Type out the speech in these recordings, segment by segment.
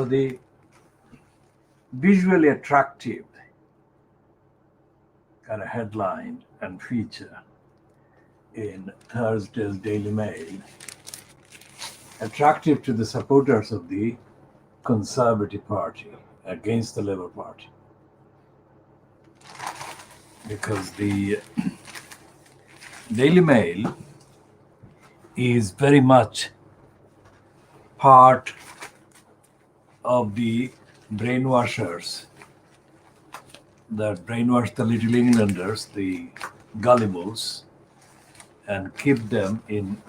So the visually attractive kind of headline and feature in Thursday's Daily Mail, attractive to the supporters of the Conservative Party against the Labour Party, because the Daily Mail is very much part of the brainwashers that brainwash the Little Englanders, the gullibles, and keep them in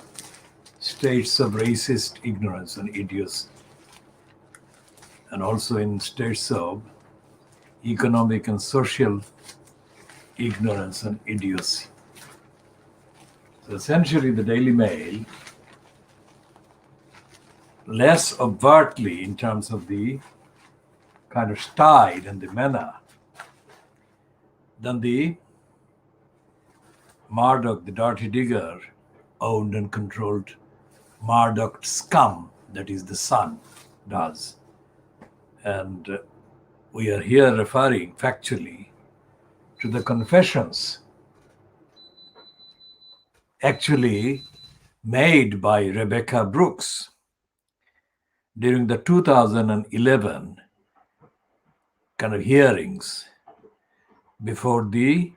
states of racist ignorance and idiocy, and also in states of economic and social ignorance and idiocy. So essentially, the Daily Mail, less overtly in terms of the kind of style and the manner than the Murdoch, the dirty digger, owned and controlled Murdoch scum, that is the Sun, does. And we are here referring factually to the confessions actually made by Rebecca Brooks during the 2011 kind of hearings before the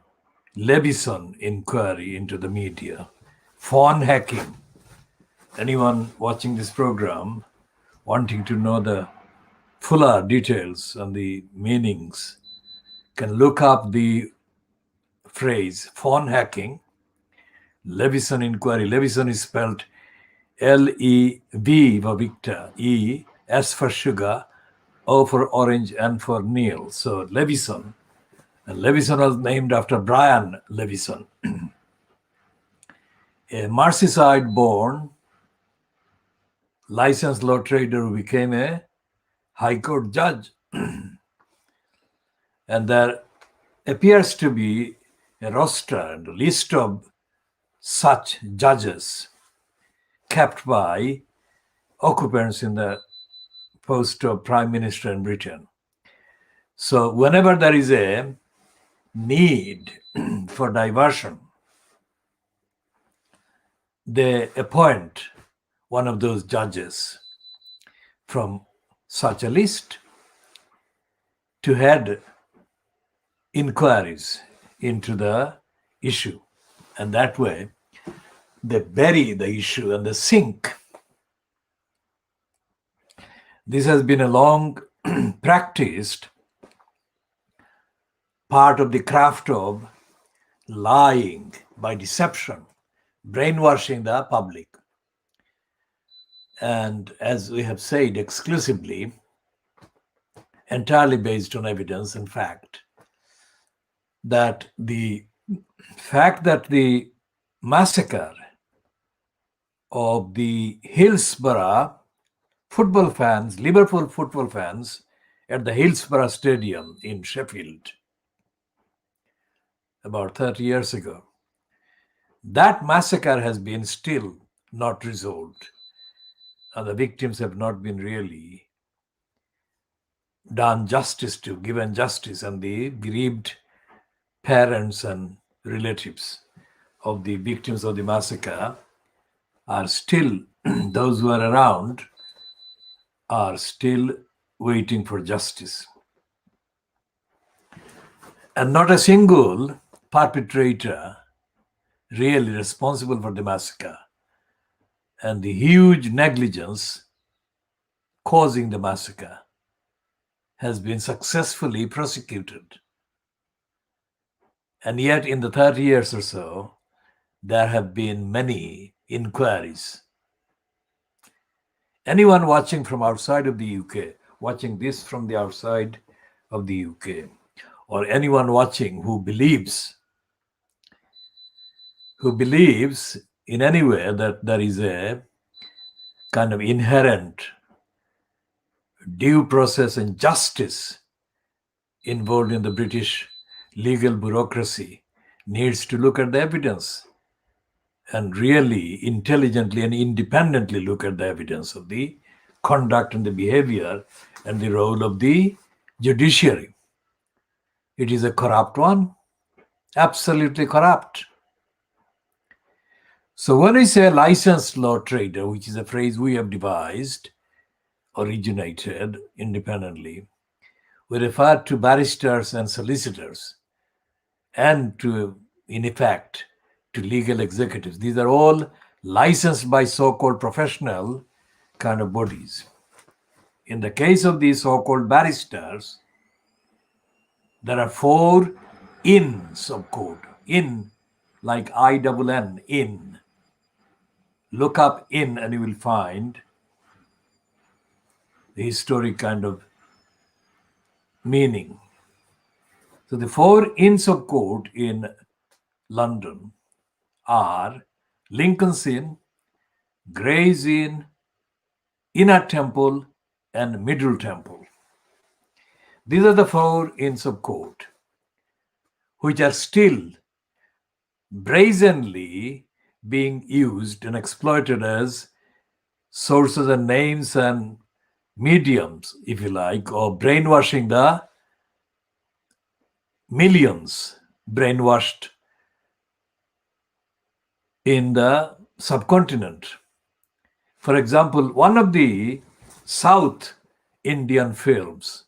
Levison inquiry into the media, phone hacking. Anyone watching this program wanting to know the fuller details and the meanings can look up the phrase phone hacking, Levison inquiry. Levison is spelled L-E-V for Victor, E, S for sugar, O for orange, N for Neil. So Levison. And Levison was named after Brian Levison, a Merseyside-born licensed law trader who became a High Court judge. And there appears to be a roster and a list of such judges kept by occupants in the post of Prime Minister in Britain. So whenever there is a need for diversion, they appoint one of those judges from such a list to head inquiries into the issue. And that way, they bury the issue and they sink. This has been a long practiced part of the craft of lying by deception, brainwashing the public. And as we have said, exclusively, entirely based on evidence and fact, that the fact that the massacre of the Hillsborough football fans, Liverpool football fans, at the Hillsborough Stadium in Sheffield about 30 years ago, that massacre has been still not resolved. And the victims have not been really done justice to, given justice, and the bereaved parents and relatives of the victims of the massacre are still, those who are around, are still waiting for justice. And not a single perpetrator really responsible for the massacre and the huge negligence causing the massacre has been successfully prosecuted. And yet in the 30 years or so, there have been many inquiries. Anyone watching from outside of the UK, watching this from the outside of the UK, or anyone watching who believes in any way that there is a kind of inherent due process and justice involved in the British legal bureaucracy needs to look at the evidence and really intelligently and independently look at the evidence of the conduct and the behavior and the role of the judiciary. It is a corrupt one, absolutely corrupt. So when we say licensed law trader, which is a phrase we have devised, originated independently, we refer to barristers and solicitors and to, in effect, to legal executives. These are all licensed by so-called professional kind of bodies. In the case of these so-called barristers, there are 4 ins of code. In, like INN, in. Look up in and you will find the historic kind of meaning. So the 4 inns of court in London are Lincoln's Inn, Gray's Inn, Inner Temple, and Middle Temple. These are the 4 inns of court, which are still brazenly being used and exploited as sources and names and mediums, if you like, or brainwashing the millions brainwashed in the subcontinent. For example, one of the South Indian films,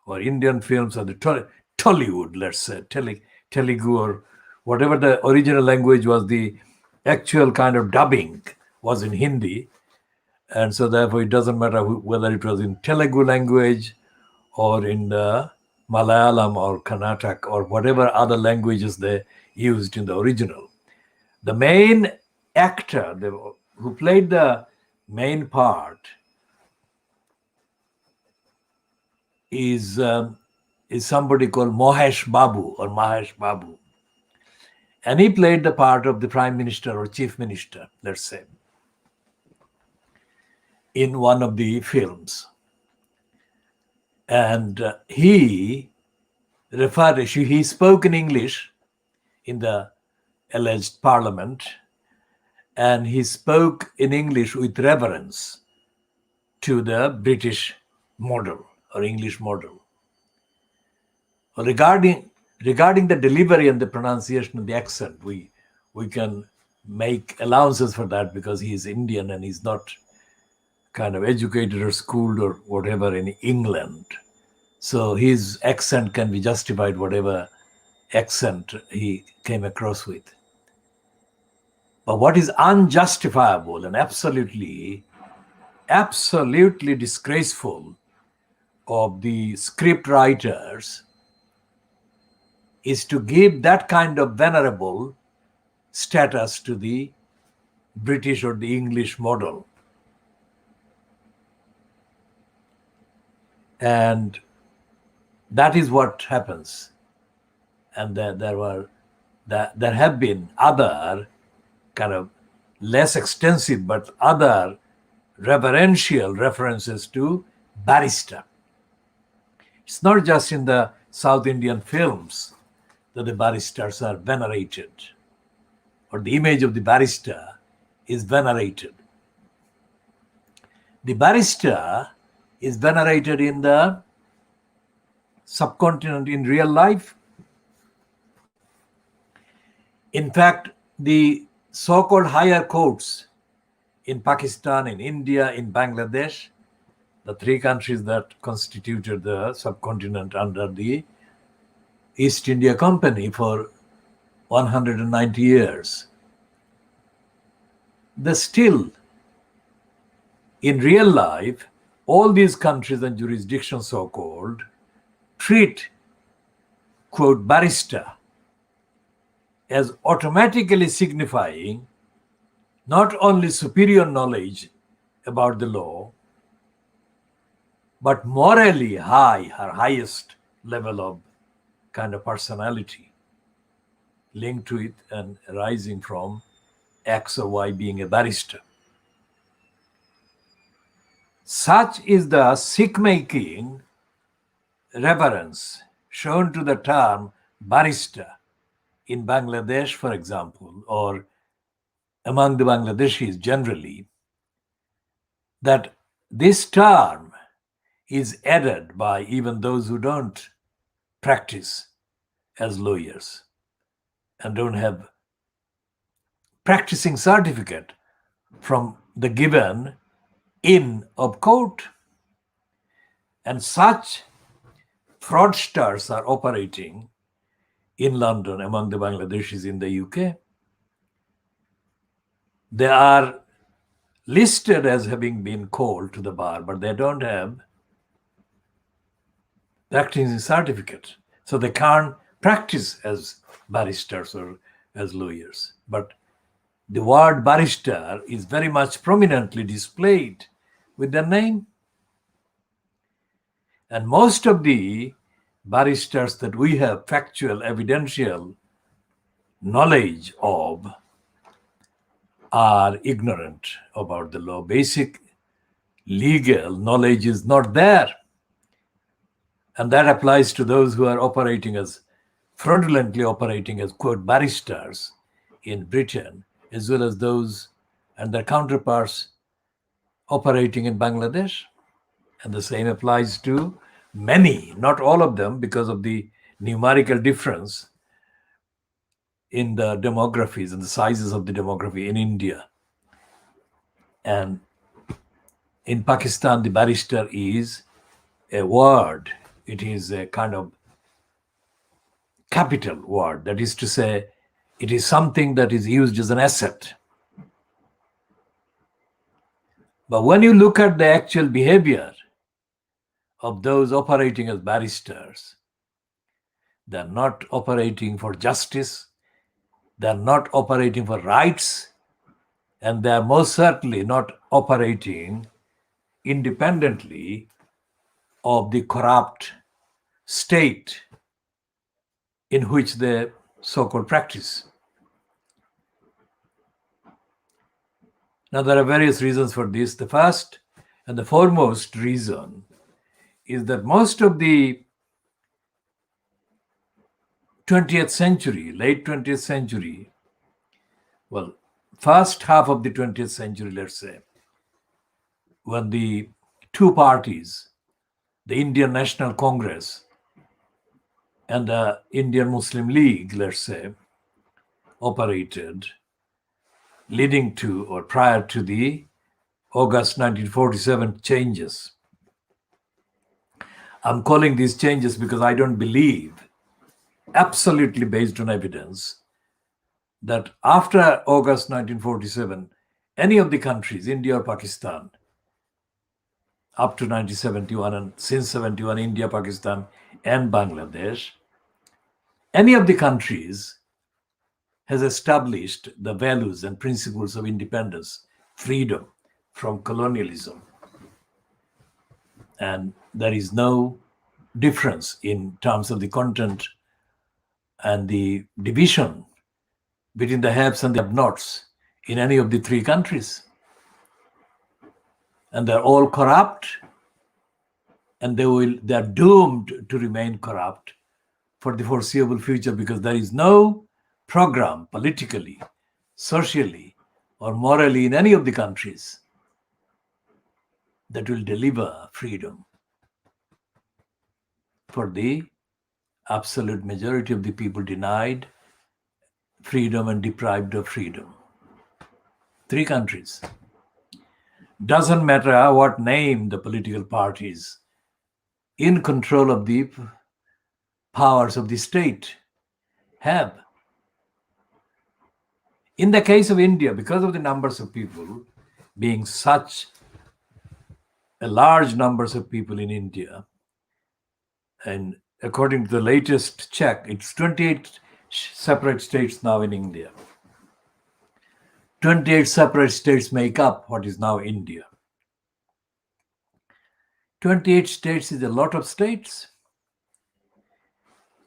or Indian films, or the Tollywood, let's say, Telugu, or whatever the original language was, the actual kind of dubbing was in Hindi. And so therefore it doesn't matter whether it was in Telugu language or in the Malayalam or Karnataka or whatever other languages they used in the original. The main actor who played the main part is somebody called Mahesh Babu. And he played the part of the Prime Minister or Chief Minister, let's say, in one of the films. And he spoke in English in the alleged parliament, and he spoke in English with reverence to the British model or English model. Regarding the delivery and the pronunciation and the accent, we can make allowances for that because he is Indian and he's not kind of educated or schooled or whatever in England. So his accent can be justified, whatever accent he came across with. But what is unjustifiable and absolutely disgraceful of the script writers is to give that kind of venerable status to the British or the English model. And that is what happens. And there have been other kind of less extensive but other reverential references to barrister. It's not just in the South Indian films that the barristers are venerated, or the image of the barrister is venerated. The barrister is venerated in the subcontinent in real life. In fact, the so-called higher courts in Pakistan, in India, in Bangladesh, the 3 countries that constituted the subcontinent under the East India Company for 190 years, they still, in real life, all these countries and jurisdictions, so-called, treat, quote, barrister as automatically signifying not only superior knowledge about the law, but morally high, her highest level of kind of personality linked to it and arising from X or Y being a barrister. Such is the sick-making reverence shown to the term barrister in Bangladesh, for example, or among the Bangladeshis generally, that this term is added by even those who don't practice as lawyers and don't have practicing certificate from the given in of court. And such fraudsters are operating in London among the Bangladeshis in the UK. They are listed as having been called to the bar, but they don't have practicing certificate. So they can't practice as barristers or as lawyers. But the word barrister is very much prominently displayed with their name. And most of the barristers that we have factual, evidential knowledge of are ignorant about the law. Basic legal knowledge is not there. And that applies to those who are operating as fraudulently operating as quote barristers in Britain, as well as those and their counterparts operating in Bangladesh. And the same applies to many, not all of them, because of the numerical difference in the demographies and the sizes of the demography in India. And in Pakistan, the barrister is a word. It is a kind of capital word. That is to say, it is something that is used as an asset. But when you look at the actual behavior of those operating as barristers, they're not operating for justice, they're not operating for rights, and they're most certainly not operating independently of the corrupt state in which they so-called practice. Now, there are various reasons for this. The first and the foremost reason is that most of the 20th century, late 20th century, well, first half of the 20th century, let's say, when the two parties, the Indian National Congress and the Indian Muslim League, let's say, operated, leading to or prior to the August 1947 changes. I'm calling these changes because I don't believe, absolutely based on evidence, that after August 1947, any of the countries, India or Pakistan, up to 1971 and since 71, India, Pakistan, and Bangladesh, any of the countries has established the values and principles of independence, freedom from colonialism. And there is no difference in terms of the content and the division between the haves and the have-nots in any of the three countries. And they're all corrupt, and they're doomed to remain corrupt for the foreseeable future, because there is no program politically, socially, or morally in any of the countries that will deliver freedom for the absolute majority of the people denied freedom and deprived of freedom. Three countries. Doesn't matter what name the political parties in control of the powers of the state have. In the case of India, because of the numbers of people being such a large numbers of people in India, and according to the latest check, it's 28 separate states now in India. 28 separate states make up what is now India. 28 states is a lot of states.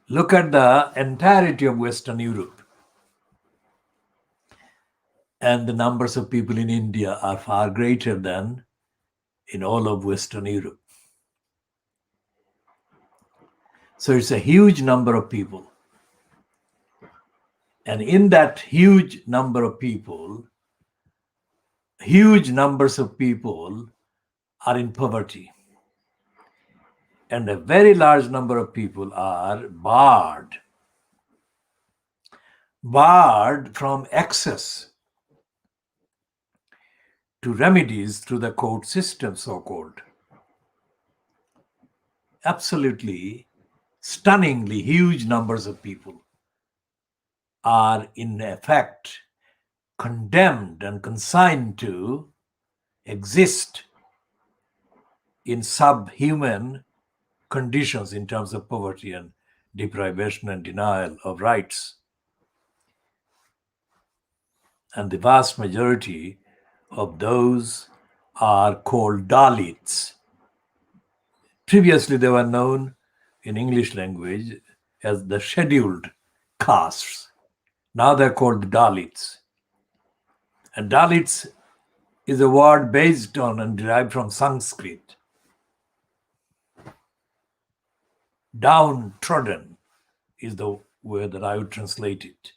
Look at the entirety of Western Europe. And the numbers of people in India are far greater than in all of Western Europe. So it's a huge number of people. And in that huge number of people, huge numbers of people are in poverty. And a very large number of people are barred from access to remedies through the court system, so-called. Absolutely stunningly huge numbers of people are in effect condemned and consigned to exist in subhuman conditions in terms of poverty and deprivation and denial of rights. And the vast majority of those are called Dalits. Previously, they were known in English language as the scheduled castes. Now they're called the Dalits. And Dalits is a word based on and derived from Sanskrit. Downtrodden is the word that I would translate it.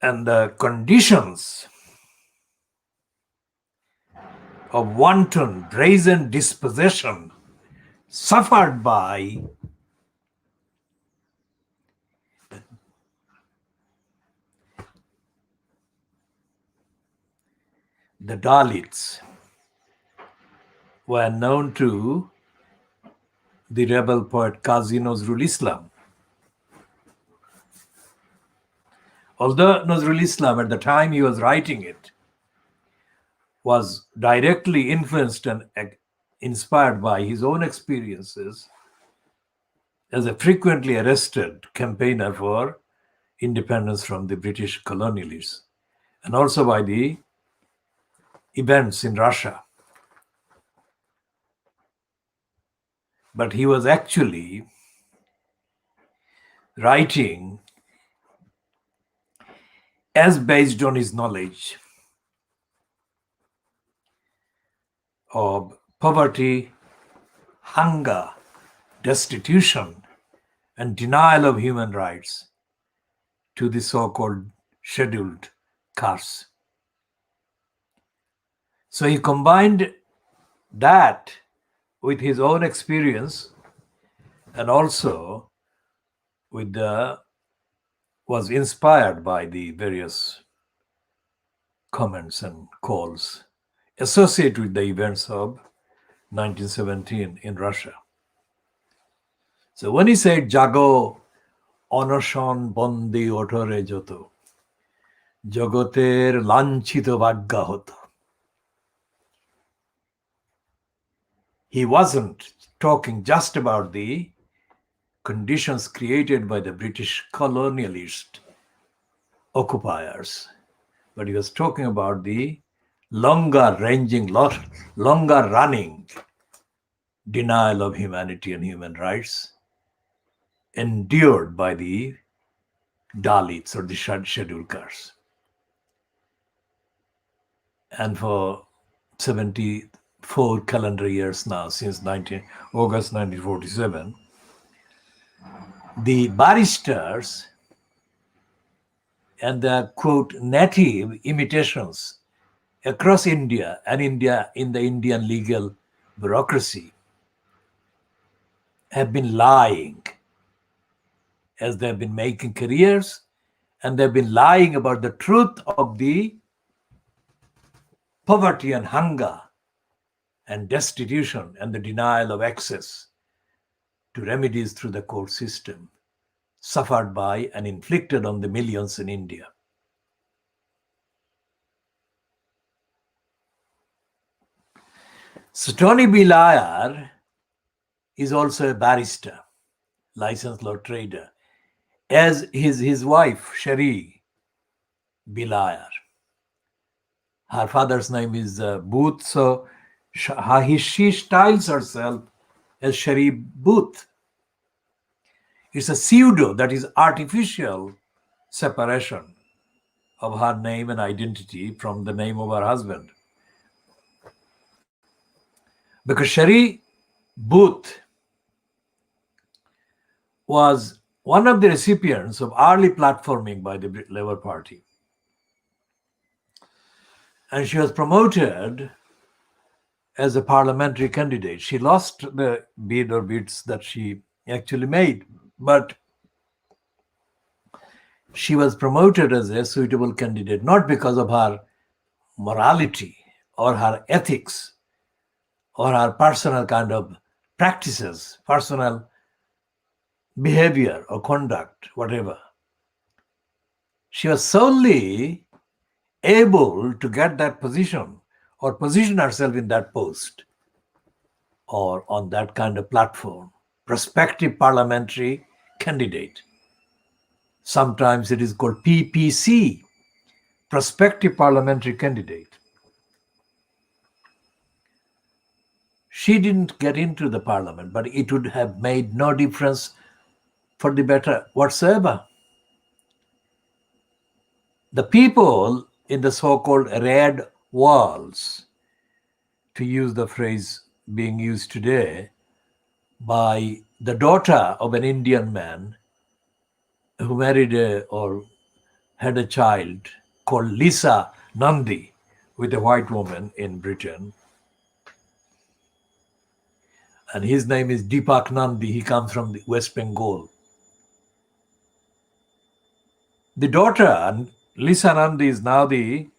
And the conditions of wanton, brazen dispossession suffered by the Dalits were known to the rebel poet Qazi Nazrul Islam. Although Nazrul Islam, at the time he was writing it, was directly influenced and inspired by his own experiences as a frequently arrested campaigner for independence from the British colonialists, and also by the events in Russia. But he was actually writing as based on his knowledge of poverty, hunger, destitution, and denial of human rights to the so-called scheduled castes. So he combined that with his own experience and also with was inspired by the various comments and calls associated with the events of 1917 in Russia. So when he said Jago অনশন বন্দী ওঠরে যত জগতের লাঞ্ছিত ভাগ্যা হতো, he wasn't talking just about the conditions created by the British colonialist occupiers, but he was talking about the longer running denial of humanity and human rights endured by the Dalits or the scheduled castes. And for 74 calendar years now, since August 1947, the barristers and the, quote, native imitations across India and in the Indian legal bureaucracy have been lying as they've been making careers, and they've been lying about the truth of the poverty and hunger and destitution and the denial of access to remedies through the court system suffered by and inflicted on the millions in India. So Tony B. Lyer is also a barrister, licensed law trader, as his wife, Cherie B. Lyer. Her father's name is Booth, so she styles herself as Cherie Booth. It's a pseudo, that is artificial separation of her name and identity from the name of her husband. Because Cherie Booth was one of the recipients of early platforming by the Labour Party. And she was promoted as a parliamentary candidate. She lost the bid or bids that she actually made, but she was promoted as a suitable candidate, not because of her morality or her ethics or her personal kind of practices, personal behavior or conduct, whatever. She was solely able to get that position or position herself in that post or on that kind of platform, prospective parliamentary candidate. Sometimes it is called PPC, prospective parliamentary candidate. She didn't get into the parliament, but it would have made no difference for the better whatsoever. The people in the so-called red walls, to use the phrase being used today by the daughter of an Indian man who married or had a child called Lisa Nandi with a white woman in Britain. And his name is Deepak Nandi. He comes from the West Bengal. The daughter, Lisa Nandi, is now the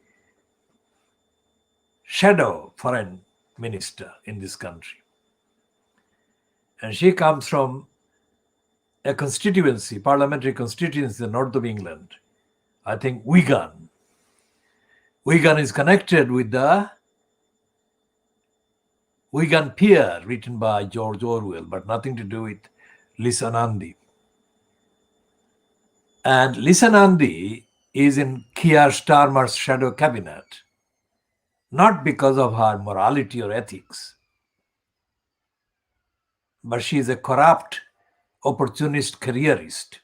shadow foreign minister in this country. And she comes from a constituency, parliamentary constituency in the north of England. I think Wigan. Wigan is connected with the Wigan Pier written by George Orwell, but nothing to do with Lisa Nandi. And Lisa Nandi is in Keir Starmer's shadow cabinet, not because of her morality or ethics, but she is a corrupt, opportunist careerist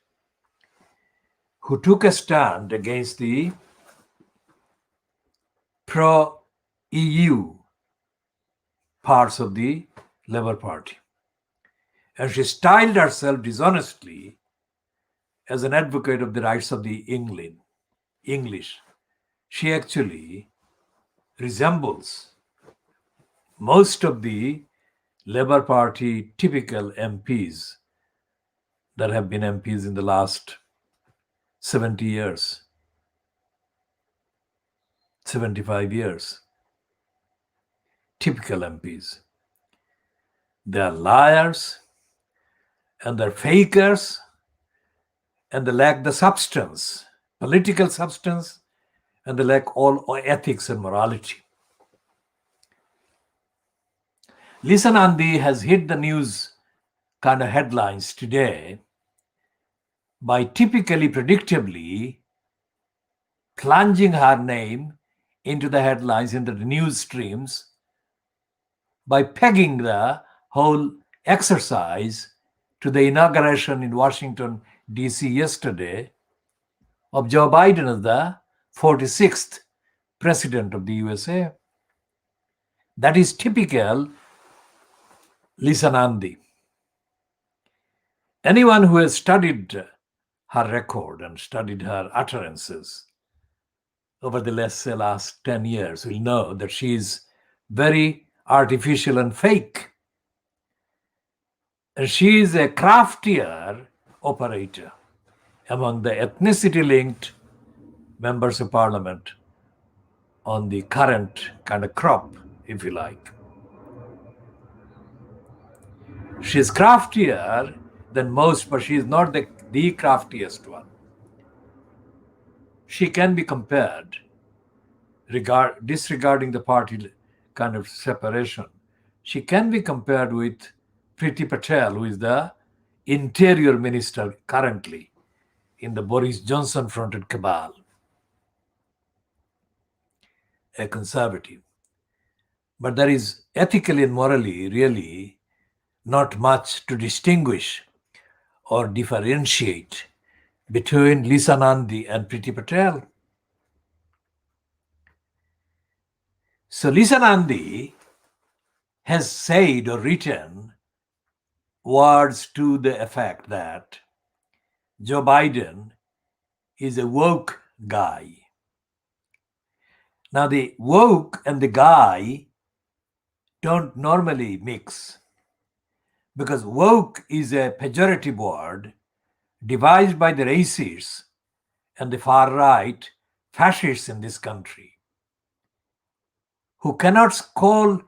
who took a stand against the pro-EU parts of the Labour Party. And she styled herself dishonestly as an advocate of the rights of the English. She actually resembles most of the Labour Party typical MPs that have been MPs in the last 70 years, 75 years. Typical MPs. They are liars and they're fakers and they lack the substance, political substance, and they lack all ethics and morality. Lisa Nandi has hit the news kind of headlines today by typically, predictably plunging her name into the headlines, into the news streams, by pegging the whole exercise to the inauguration in Washington, D.C. yesterday of Joe Biden as the 46th president of the USA. That is typical Lisa Nandi. Anyone who has studied her record and studied her utterances over the last 10 years will know that she is very artificial and fake. And she is a craftier operator among the ethnicity-linked members of parliament on the current kind of crop, if you like. She is craftier than most, but she is not the craftiest one. She can be compared, disregarding the party kind of separation, she can be compared with Priti Patel, who is the interior minister currently in the Boris Johnson-fronted cabal, a conservative. But there is ethically and morally really not much to distinguish or differentiate between Lisa Nandi and Priti Patel. So Lisa Nandi has said or written words to the effect that Joe Biden is a woke guy. Now, the woke and the guy don't normally mix because woke is a pejorative word devised by the racists and the far right fascists in this country who cannot call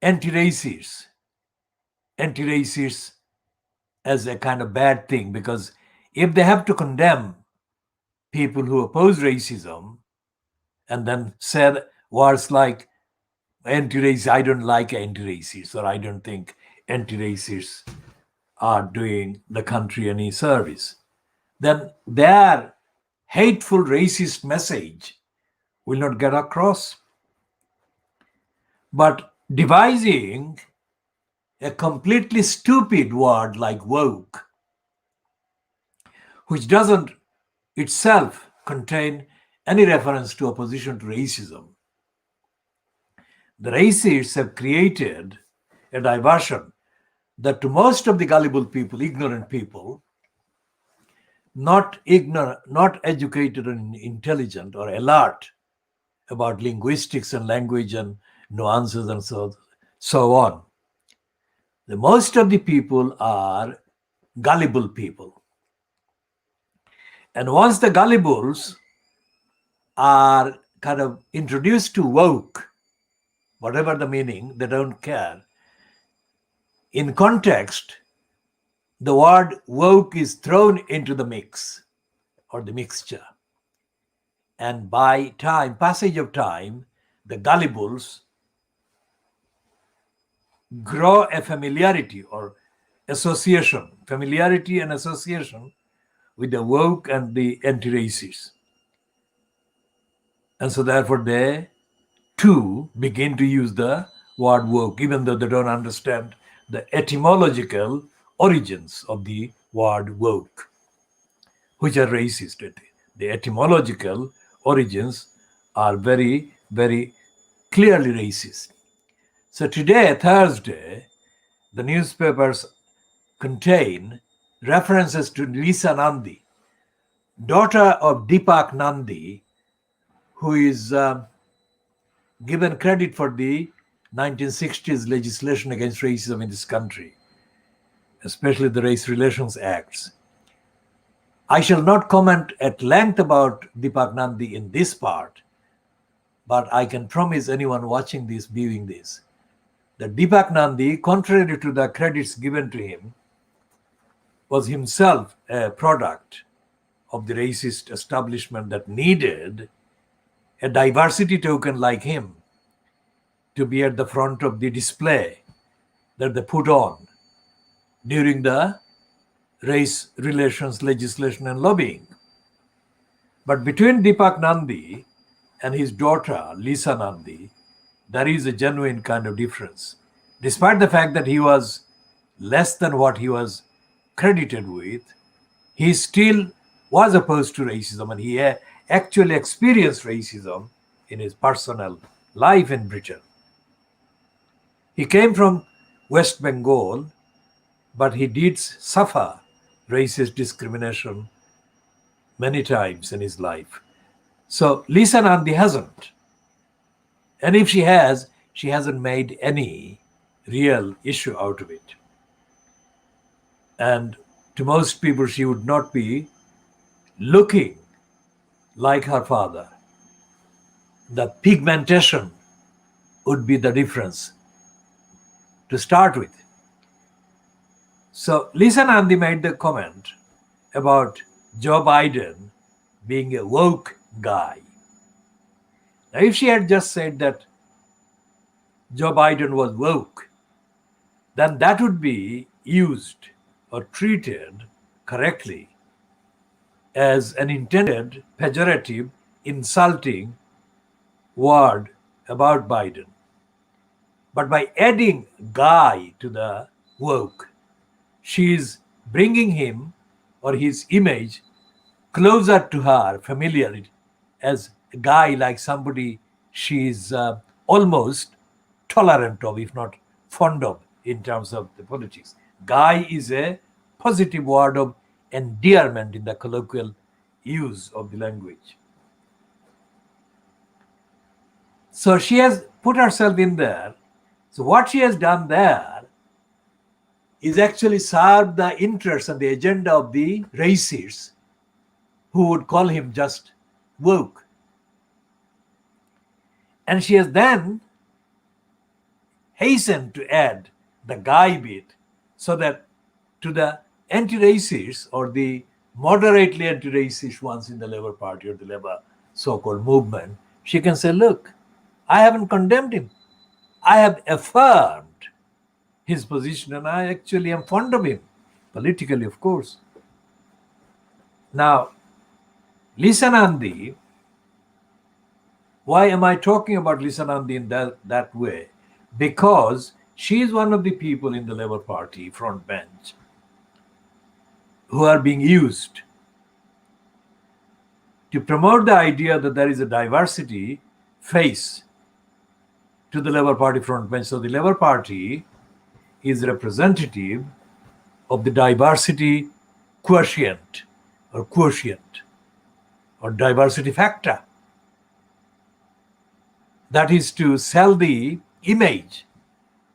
anti-racists as a kind of bad thing, because if they have to condemn people who oppose racism and then say words like anti-racist, I don't like anti-racists, or I don't think anti-racists are doing the country any service, then their hateful racist message will not get across. But devising a completely stupid word like woke, which doesn't itself contain any reference to opposition to racism, the racists have created a diversion that to most of the gullible people, ignorant people, not educated and intelligent or alert about linguistics and language and nuances and so on. The most of the people are gullible people. And once the gullibles are kind of introduced to woke, whatever the meaning, they don't care. In context, the word woke is thrown into the mix or the mixture. And by passage of time, the gullibles grow a familiarity or familiarity and association with the woke and the anti-racists. And so therefore they too begin to use the word woke, even though they don't understand the etymological origins of the word woke, which are racist. The etymological origins are very, very clearly racist. So today, Thursday, the newspapers contain references to Lisa Nandi, daughter of Deepak Nandi, who is given credit for the 1960s legislation against racism in this country, especially the Race Relations Acts. I shall not comment at length about Deepak Nandi in this part, but I can promise anyone watching this, viewing this, that Deepak Nandi, contrary to the credits given to him, was himself a product of the racist establishment that needed a diversity token like him to be at the front of the display that they put on during the race relations legislation and lobbying. But between Deepak Nandi and his daughter, Lisa Nandi, there is a genuine kind of difference. Despite the fact that he was less than what he was credited with, he still was opposed to racism, and he actually experienced racism in his personal life in Britain. He came from West Bengal, but he did suffer racist discrimination many times in his life. So Lisa Nandi hasn't. And if she has, she hasn't made any real issue out of it. And to most people, she would not be looking like her father. The pigmentation would be the difference to start with. So Lisa Nandi made the comment about Joe Biden being a woke guy. Now, if she had just said that Joe Biden was woke, then that would be used or treated correctly as an intended, pejorative, insulting word about Biden. But by adding guy to the woke, she is bringing him or his image closer to her familiarity as a guy, like somebody she is almost tolerant of, if not fond of, in terms of the politics. Guy is a positive word of endearment in the colloquial use of the language. So she has put herself in there. So what she has done there is actually serve the interests and the agenda of the racists who would call him just woke. And she has then hastened to add the guy bit so that to the anti-racist or the moderately anti-racist ones in the Labour Party or the Labour so-called movement, she can say, look, I haven't condemned him. I have affirmed his position and I actually am fond of him, politically, of course. Now, Lisa Nandi, why am I talking about Lisa Nandi in that way? Because she is one of the people in the Labour Party front bench who are being used to promote the idea that there is a diversity face to the Labour Party front bench. So the Labour Party is representative of the diversity quotient or diversity factor. That is to sell the image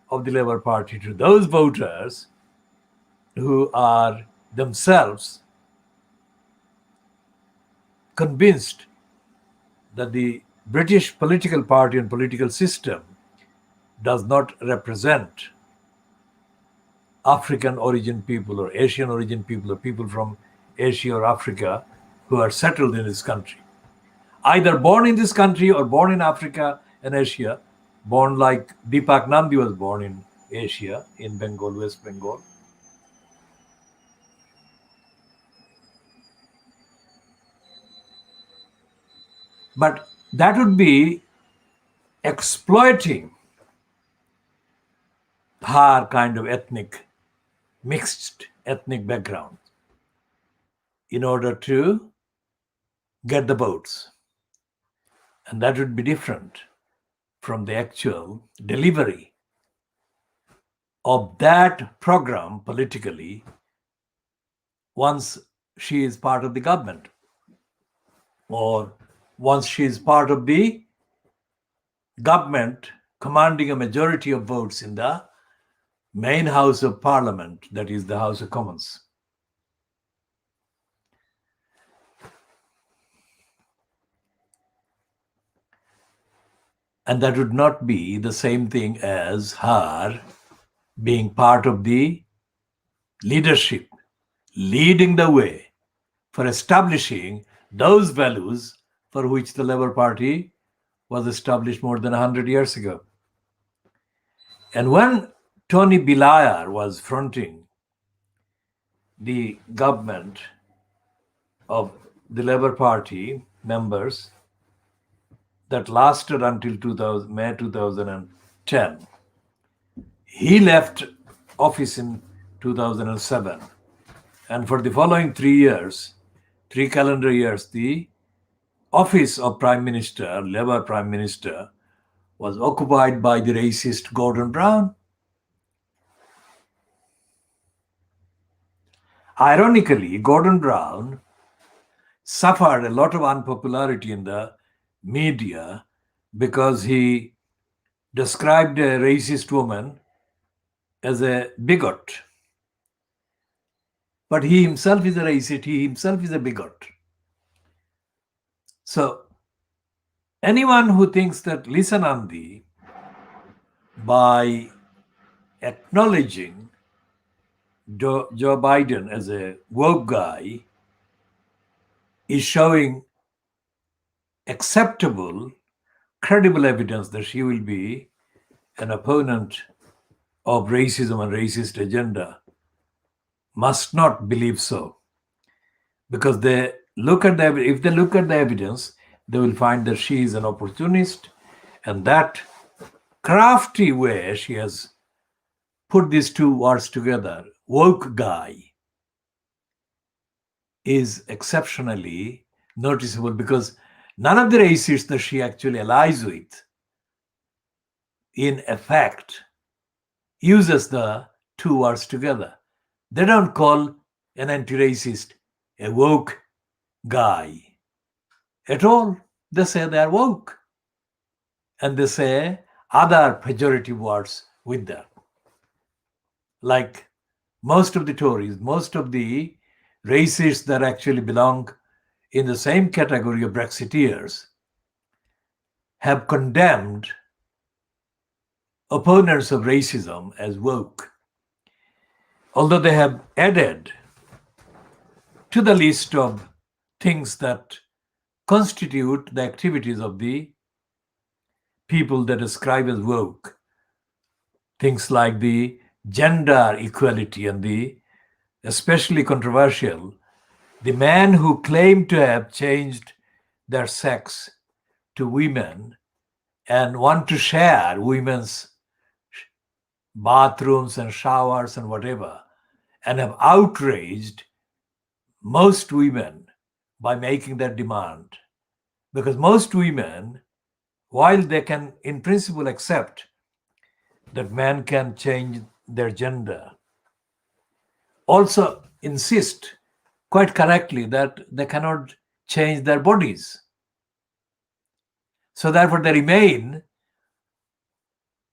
of the Labour Party to those voters who are themselves convinced that the British political party and political system does not represent African origin people or Asian origin people or people from Asia or Africa who are settled in this country. Either born in this country or born in Africa and Asia, born like Deepak Nandi was born in Asia, in Bengal, West Bengal. But that would be exploiting her kind of mixed ethnic background in order to get the votes. And that would be different from the actual delivery of that program politically once she is part of the government or once she is part of the government commanding a majority of votes in the main House of Parliament, that is the House of Commons. And that would not be the same thing as her being part of the leadership, leading the way for establishing those values for which the Labour Party was established more than 100 years ago. And when Tony Blair was fronting the government of the Labour Party members that lasted until May 2010, he left office in 2007. And for the following 3 calendar years, the office of Prime Minister, Labour Prime Minister, was occupied by the racist Gordon Brown. Ironically, Gordon Brown suffered a lot of unpopularity in the media because he described a racist woman as a bigot. But he himself is a racist, he himself is a bigot. So anyone who thinks that Lisa Nandi, by acknowledging Joe Biden as a woke guy, is showing acceptable, credible evidence that she will be an opponent of racism and racist agenda, must not believe so. Because if they look at the evidence, they will find that she is an opportunist, and that crafty way she has put these two words together, woke guy, is exceptionally noticeable because none of the racists that she actually allies with, in effect, uses the two words together. They don't call an anti-racist a woke guy at all. They say they are woke. And they say other pejorative words with that. Like most of the Tories, most of the racists that actually belong in the same category of Brexiteers have condemned opponents of racism as woke, although they have added to the list of things that constitute the activities of the people that describe as woke, things like the gender equality and the especially controversial, the men who claim to have changed their sex to women and want to share women's bathrooms and showers and whatever, and have outraged most women by making that demand. Because most women, while they can in principle accept that men can change their gender, also insist quite correctly that they cannot change their bodies. So therefore they remain,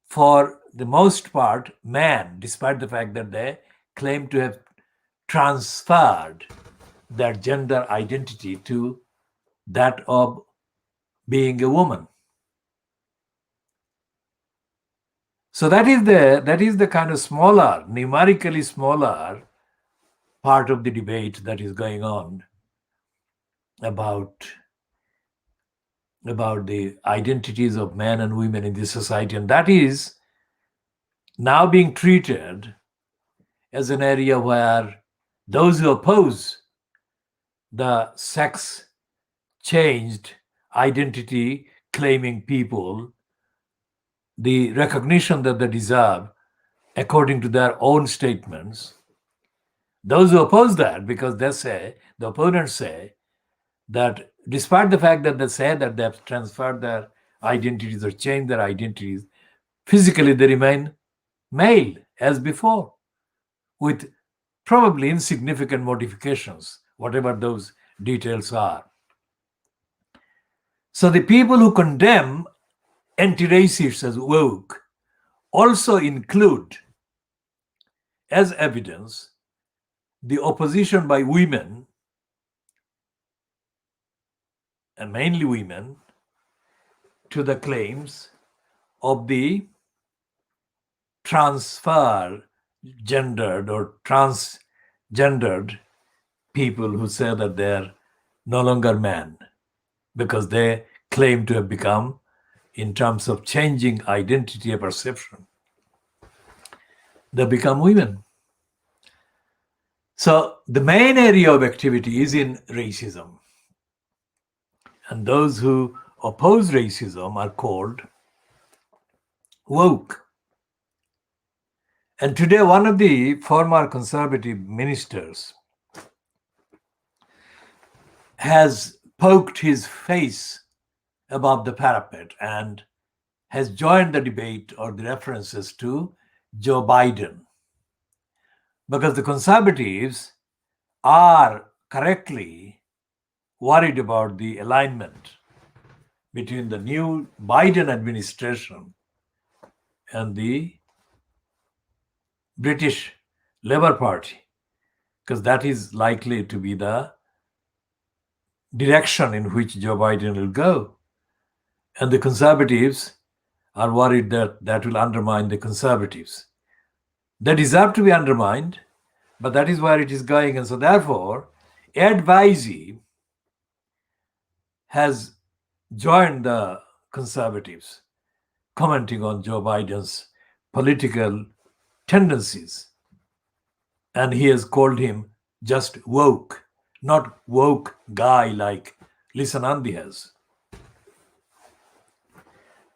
for the most part, man, despite the fact that they claim to have transferred their gender identity to that of being a woman. So that is the kind of smaller, numerically smaller part of the debate that is going on about the identities of men and women in this society, and that is now being treated as an area where those who oppose the sex changed identity claiming people the recognition that they deserve according to their own statements, those who oppose that, because they say, the opponents say, that despite the fact that they say that they have transferred their identities or changed their identities, physically they remain male as before, with probably insignificant modifications, whatever those details are. So the people who condemn anti-racists as woke also include as evidence the opposition by women, and mainly women, to the claims of the transgendered or transgendered people who say that they're no longer men because they claim to have become, in terms of changing identity or perception, they become women. So the main area of activity is in racism. And those who oppose racism are called woke. And today, one of the former conservative ministers has poked his face above the parapet and has joined the debate or the references to Joe Biden. Because the conservatives are correctly worried about the alignment between the new Biden administration and the British Labour Party, because that is likely to be the direction in which Joe Biden will go. And the conservatives are worried that that will undermine the conservatives. They deserve to be undermined, but that is where it is going. And so therefore, Ed Visey has joined the conservatives, commenting on Joe Biden's political tendencies. And he has called him just woke, not woke guy like Lisa Nandi has.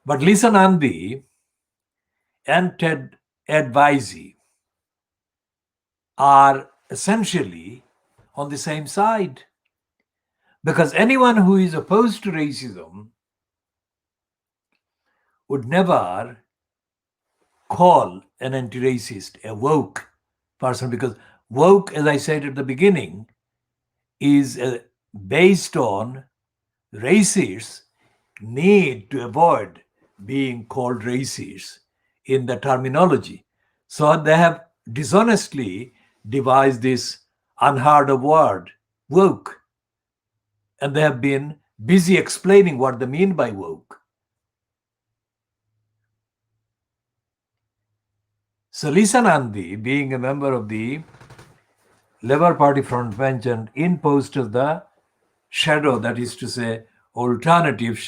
But Lisa Nandi and Ed Visey are essentially on the same side. Because anyone who is opposed to racism would never call an anti-racist a woke person, because Woke, as I said at the beginning, is based on racists need to avoid being called racists in the terminology. So they have dishonestly devised this unheard of word, woke. And they have been busy explaining what they mean by woke. So Lisa Nandi, being a member of the Labour Party frontbench and imposed as the shadow, that is to say, alternative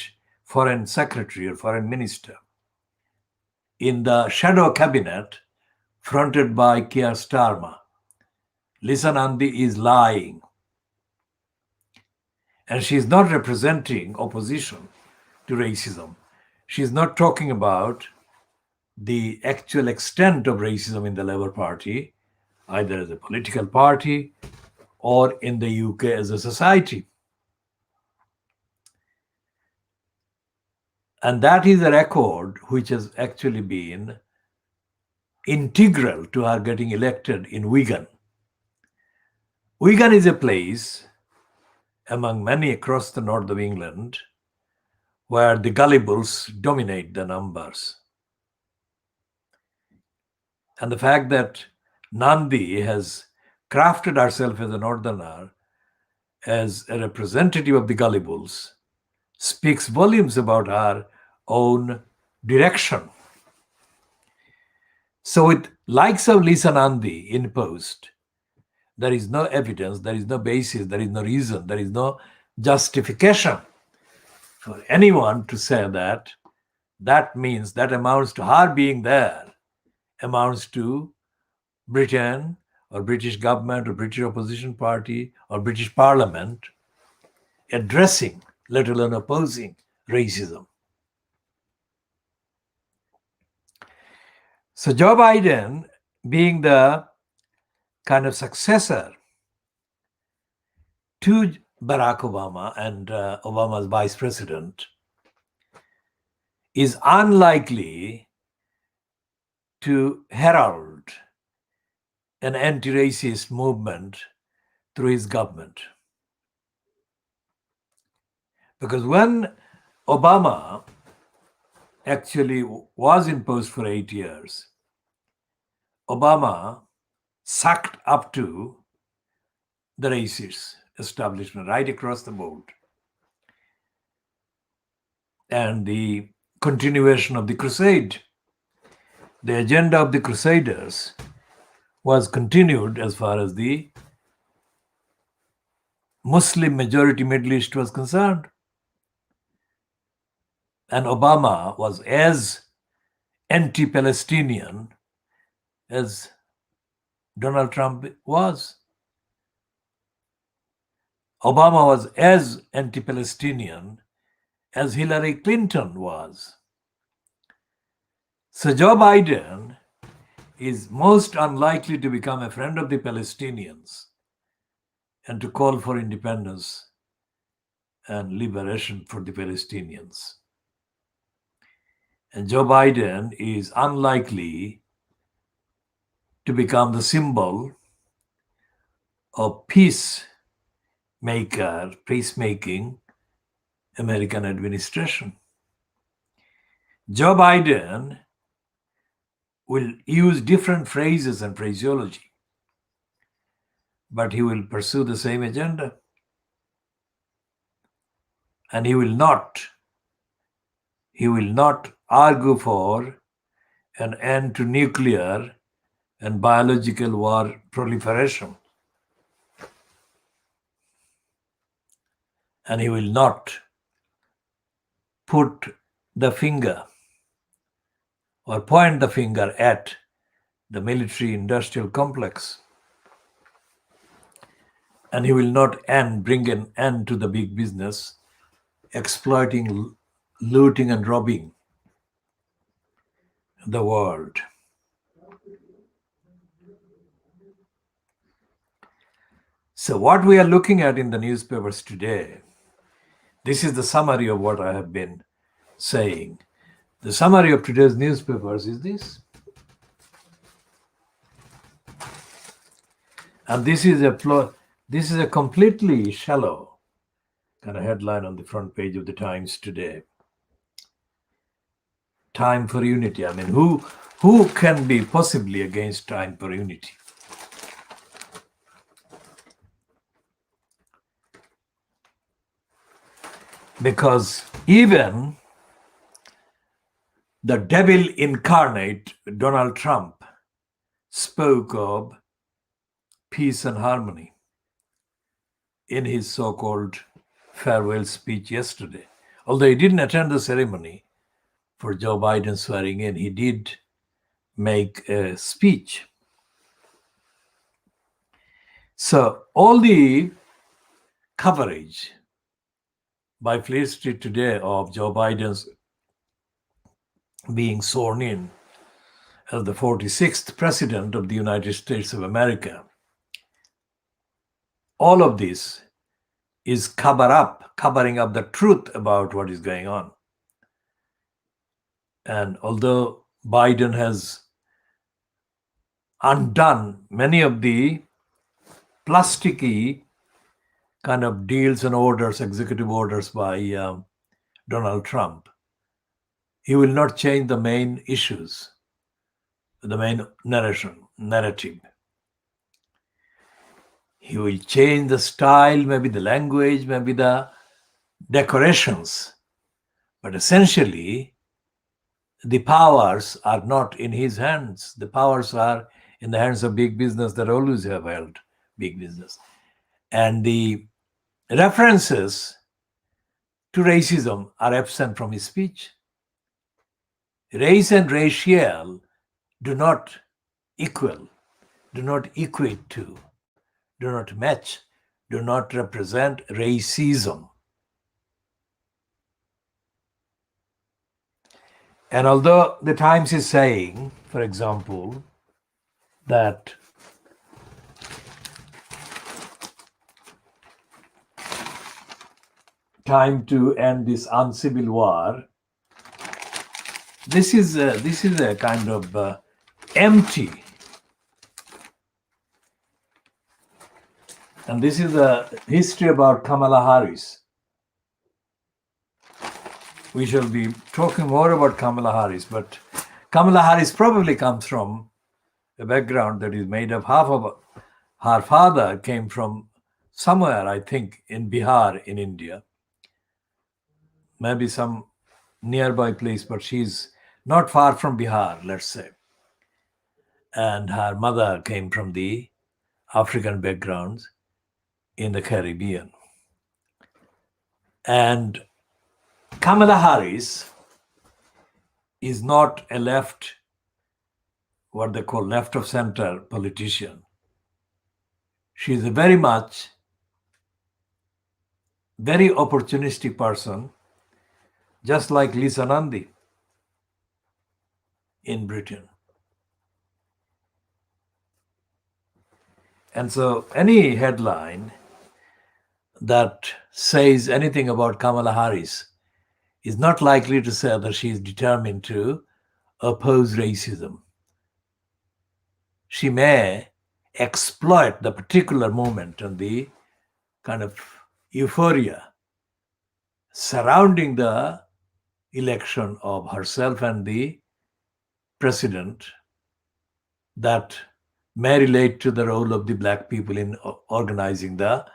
foreign secretary or foreign minister, in the shadow cabinet fronted by Keir Starmer, Lisa Nandi is lying. And she is not representing opposition to racism. She is not talking about the actual extent of racism in the Labour Party, either as a political party or in the UK as a society. And that is a record which has actually been integral to her getting elected in Wigan. Wigan is a place among many across the north of England where the gullibles dominate the numbers. And the fact that Nandi has crafted herself as a northerner, as a representative of the gullibles, speaks volumes about her own direction. So with likes of Lisa Nandi in post, there is no evidence, there is no basis, there is no reason, there is no justification for anyone to say that that means, that amounts to her being there, amounts to Britain or British government or British opposition party or British parliament addressing, let alone opposing, racism. So Joe Biden, being the kind of successor to Barack Obama and Obama's vice president, is unlikely to herald an anti-racist movement through his government. Because when Obama actually was in post for 8 years, Obama sucked up to the racist establishment right across the board. And the continuation of the crusade, the agenda of the crusaders was continued as far as the Muslim majority Middle East was concerned. And Obama was as anti-Palestinian as Donald Trump was. Obama was as anti-Palestinian as Hillary Clinton was. So Joe Biden is most unlikely to become a friend of the Palestinians and to call for independence and liberation for the Palestinians. And Joe Biden is unlikely to become the symbol of peacemaking American administration. Joe Biden will use different phrases and phraseology, but he will pursue the same agenda. And he will not argue for an end to nuclear and biological war proliferation. And he will not put the finger or point the finger at the military-industrial complex. And he will not bring an end to the big business, exploiting, looting, and robbing the world. So what we are looking at in the newspapers today, this is the summary of what I have been saying. The summary of today's newspapers is this. And this is a completely shallow kind of headline on the front page of the Times today. Time for unity. I mean, who can be possibly against time for unity? Because even the devil incarnate, Donald Trump, spoke of peace and harmony in his so-called farewell speech yesterday. Although he didn't attend the ceremony for Joe Biden swearing in, he did make a speech. So all the coverage by Fleet Street today of Joe Biden's being sworn in as the 46th president of the United States of America, all of this is covering up the truth about what is going on. And although Biden has undone many of the plasticky kind of deals and orders, executive orders by Donald Trump, he will not change the main issues, the main narrative. He will change the style, maybe the language, maybe the decorations. But essentially, the powers are not in his hands. The powers are in the hands of big business that always have held big business. And the references to racism are absent from his speech. Race and racial do not equal, do not equate to, do not match, do not represent racism. And although the Times is saying, for example, that time to end this uncivil war, this is a kind of empty. And this is a history about Kamala Harris. We shall be talking more about Kamala Harris, but Kamala Harris probably comes from a background that is made of half of her father came from somewhere, I think, in Bihar in India, maybe some nearby place, but she's not far from Bihar, let's say. And her mother came from the African backgrounds in the Caribbean. And Kamala Harris is not a what they call left of center politician. She is a very opportunistic person, just like Lisa Nandi in Britain. And so any headline that says anything about Kamala Harris is not likely to say that she is determined to oppose racism. She may exploit the particular moment and the kind of euphoria surrounding the election of herself and the president that may relate to the role of the Black people in organizing the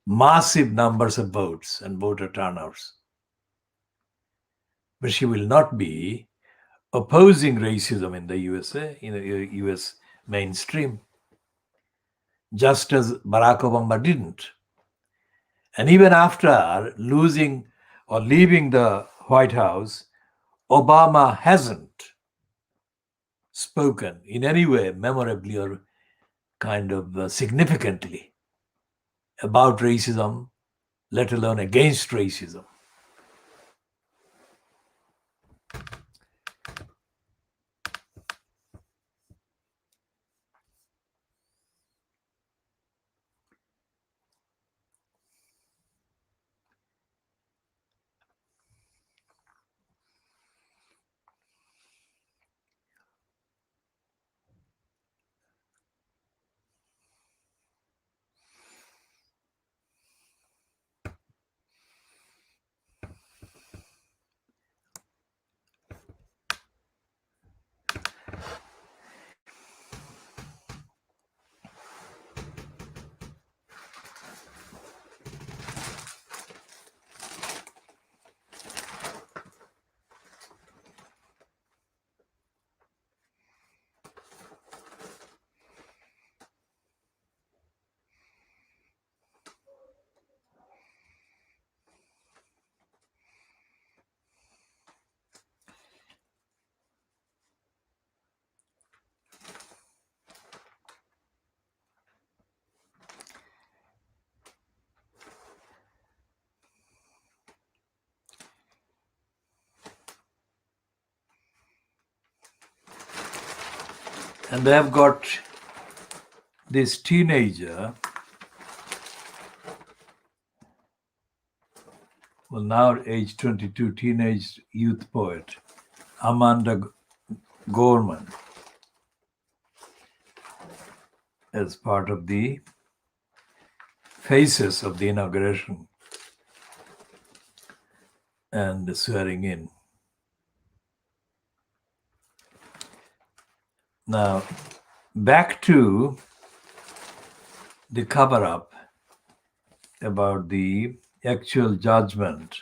massive numbers of votes and voter turnouts. But she will not be opposing racism in the USA, in the US mainstream, just as Barack Obama didn't. And even after losing or leaving the White House, Obama hasn't spoken in any way memorably or kind of significantly about racism, let alone against racism. And they have got this teenager, well, now age 22, teenage youth poet, Amanda Gorman, as part of the faces of the inauguration and the swearing in. Now, back to the cover-up about the actual judgment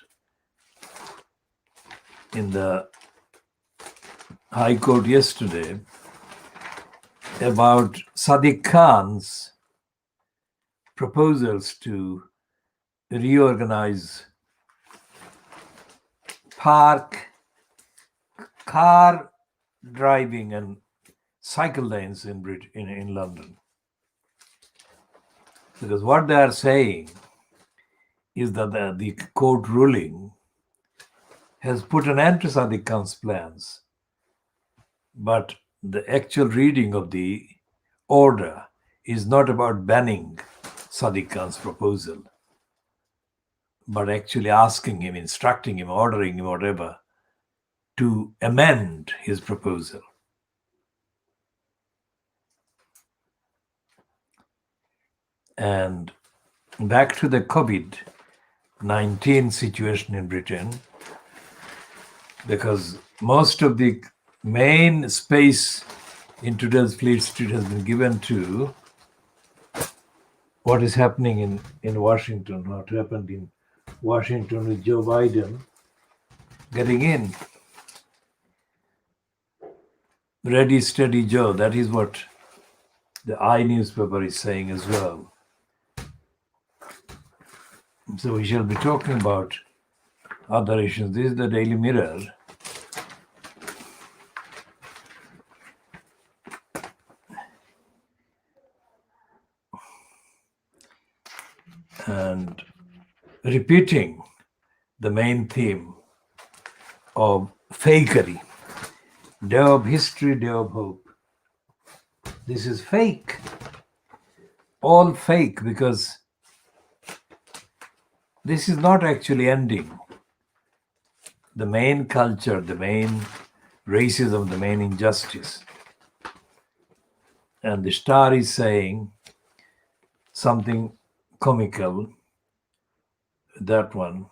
in the High Court yesterday about Sadiq Khan's proposals to reorganize car driving and cycle lanes in London. Because what they are saying is that the court ruling has put an end to Sadiq Khan's plans, but the actual reading of the order is not about banning Sadiq Khan's proposal, but actually asking him, instructing him, ordering him, whatever, to amend his proposal. And back to the COVID-19 situation in Britain, because most of the main space in today's Fleet Street has been given to what is happening in Washington, what happened in Washington with Joe Biden getting in. Ready, steady, Joe. That is what the I newspaper is saying as well. So we shall be talking about other issues. This is the Daily Mirror. And repeating the main theme of fakery. Day of history, day of hope. This is fake. All fake, because this is not actually ending. The main culture, the main racism, the main injustice. And the Star is saying something comical, that one.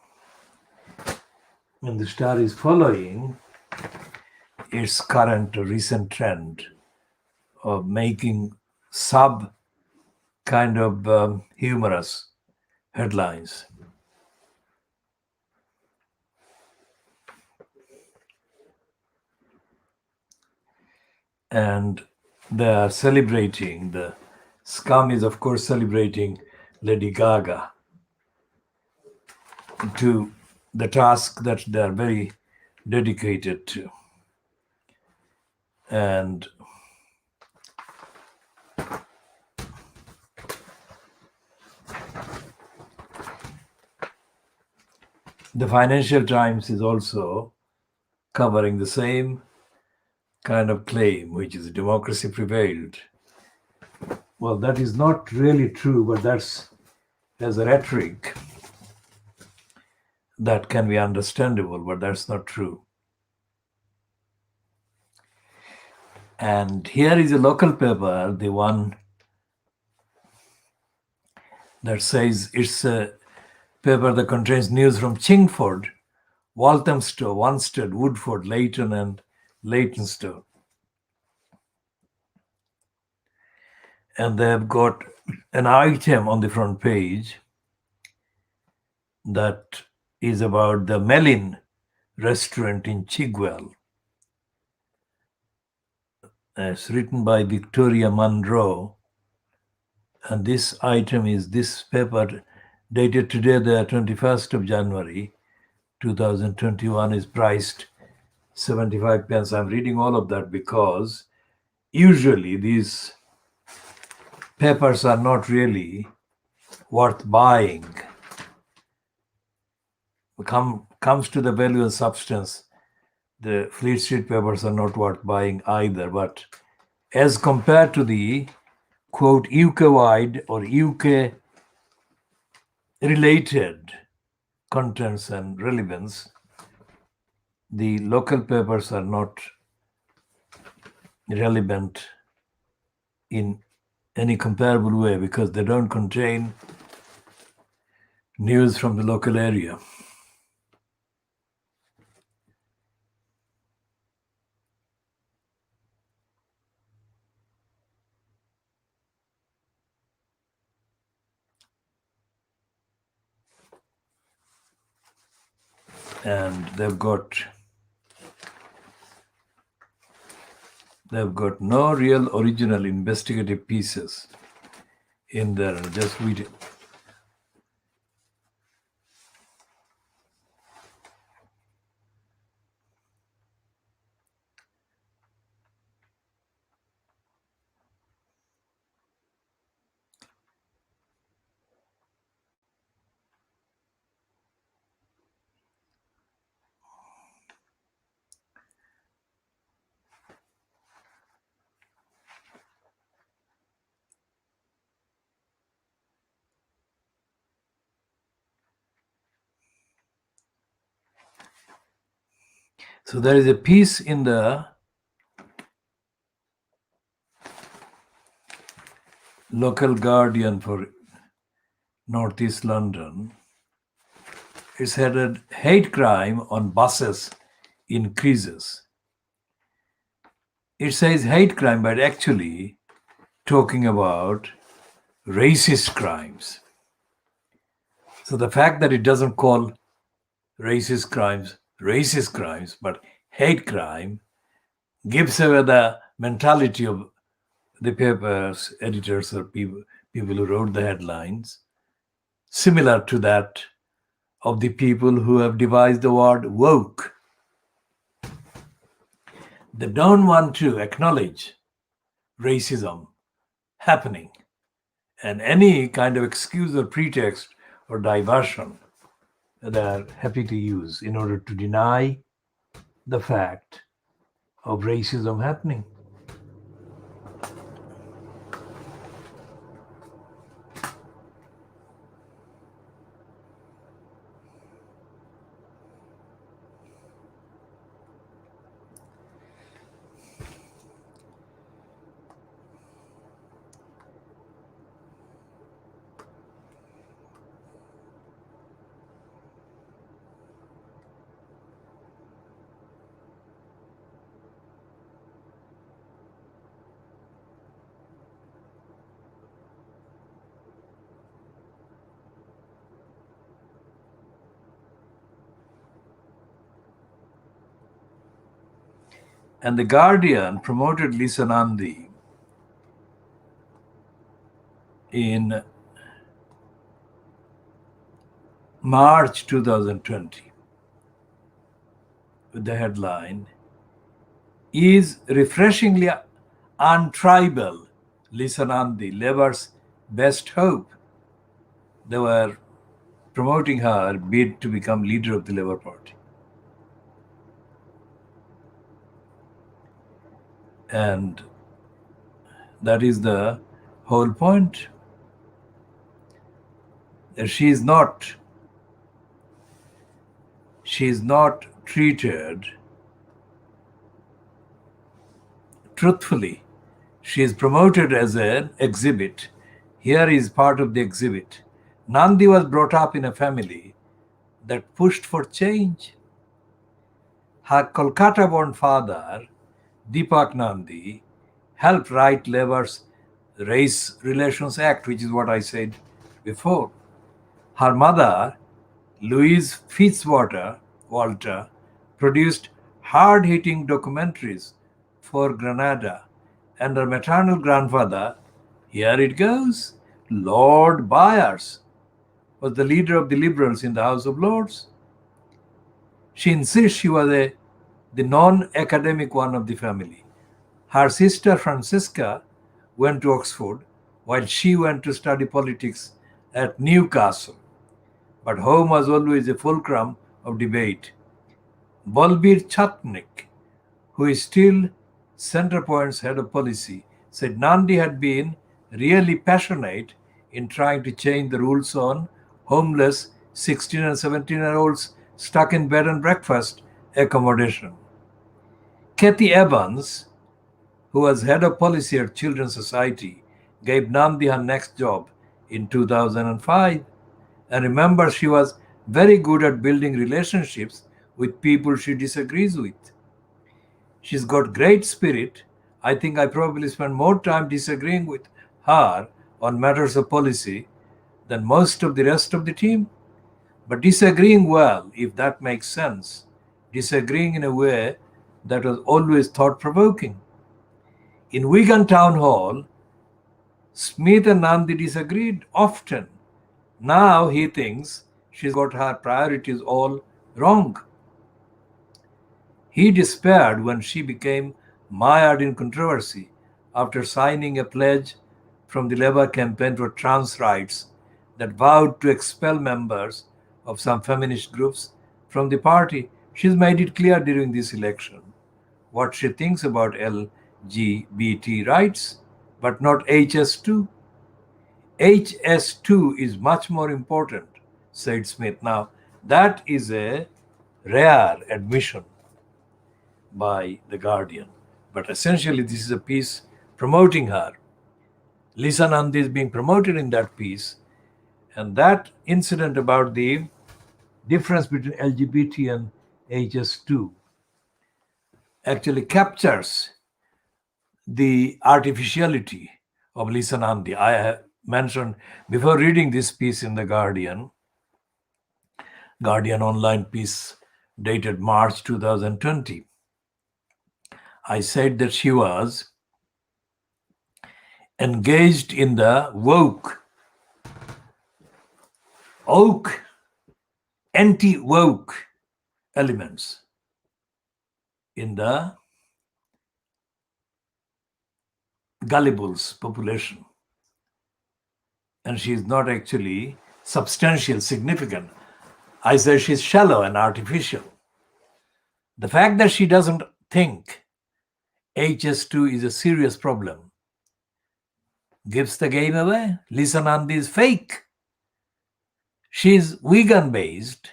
And the Star is following its current recent trend of making kind of humorous headlines. And they are celebrating, the scum is of course celebrating Lady Gaga to the task that they are very dedicated to. And the Financial Times is also covering the same kind of claim, which is democracy prevailed. Well, that is not really true, but that's as a rhetoric that can be understandable, but that's not true. And here is a local paper, the one that says it's a paper that contains news from Chingford, Walthamstow, Wanstead, Woodford, Leighton, and Leytonstone. And they've got an item on the front page that is about the Melin restaurant in Chigwell. It's written by Victoria Munro. And this item is this paper dated today, the 21st of January, 2021, is priced 75 pence. I'm reading all of that because usually these papers are not really worth buying. Comes to the value and substance, the Fleet Street papers are not worth buying either, but as compared to the, quote, UK-wide or UK-related contents and relevance, the local papers are not relevant in any comparable way because they don't contain news from the local area. And they've got no real original investigative pieces in there. Just read it. So there is a piece in the local Guardian for Northeast London. It's headed "Hate Crime on Buses Increases." It says hate crime, but actually talking about racist crimes. So the fact that it doesn't call racist crimes, but hate crime, gives away the mentality of the paper's editors or people who wrote the headlines, similar to that of the people who have devised the word woke. They don't want to acknowledge racism happening, and any kind of excuse or pretext or diversion they're happy to use in order to deny the fact of racism happening. And the Guardian promoted Lisa Nandi in March 2020 with the headline, "Is refreshingly untribal Lisa Nandi Labour's best hope?" They were promoting her bid to become leader of the Labour Party. And that is the whole point. She is not treated truthfully. She is promoted as an exhibit. Here is part of the exhibit. Nandi was brought up in a family that pushed for change. Her Kolkata-born father, Deepak Nandi, helped write Labour's Race Relations Act, which is what I said before. Her mother, Louise Fitzwater Walter, produced hard-hitting documentaries for Granada, and her maternal grandfather, here it goes, Lord Byers, was the leader of the Liberals in the House of Lords. She insists she was the non-academic one of the family. Her sister Francisca went to Oxford, while she went to study politics at Newcastle. But home was always a fulcrum of debate. Balbir Chatnik, who is still Centrepoint's head of policy, said Nandi had been really passionate in trying to change the rules on homeless 16 and 17-year-olds stuck in bed and breakfast accommodation. Kathy Evans, who was head of policy at Children's Society, gave Nandi her next job in 2005. And remember, she was very good at building relationships with people she disagrees with. She's got great spirit. I think I probably spend more time disagreeing with her on matters of policy than most of the rest of the team. But disagreeing well, if that makes sense. Disagreeing in a way that was always thought-provoking. In Wigan Town Hall, Smith and Nandi disagreed often. Now he thinks she's got her priorities all wrong. He despaired when she became mired in controversy after signing a pledge from the Labour campaign for trans rights that vowed to expel members of some feminist groups from the party. She's made it clear during this election what she thinks about LGBT rights, but not HS2. HS2 is much more important, said Smith. Now, that is a rare admission by The Guardian. But essentially, this is a piece promoting her. Lisa Nandi is being promoted in that piece. And that incident about the difference between LGBT and HS2 actually captures the artificiality of Lisa Nandi. I have mentioned before reading this piece in The Guardian online piece dated March 2020. I said that she was engaged in the woke, anti-woke elements in the gullibles population. And she is not actually substantial, significant. I say she's shallow and artificial. The fact that she doesn't think HS2 is a serious problem gives the game away. Lisa Nandi is fake. She's vegan based,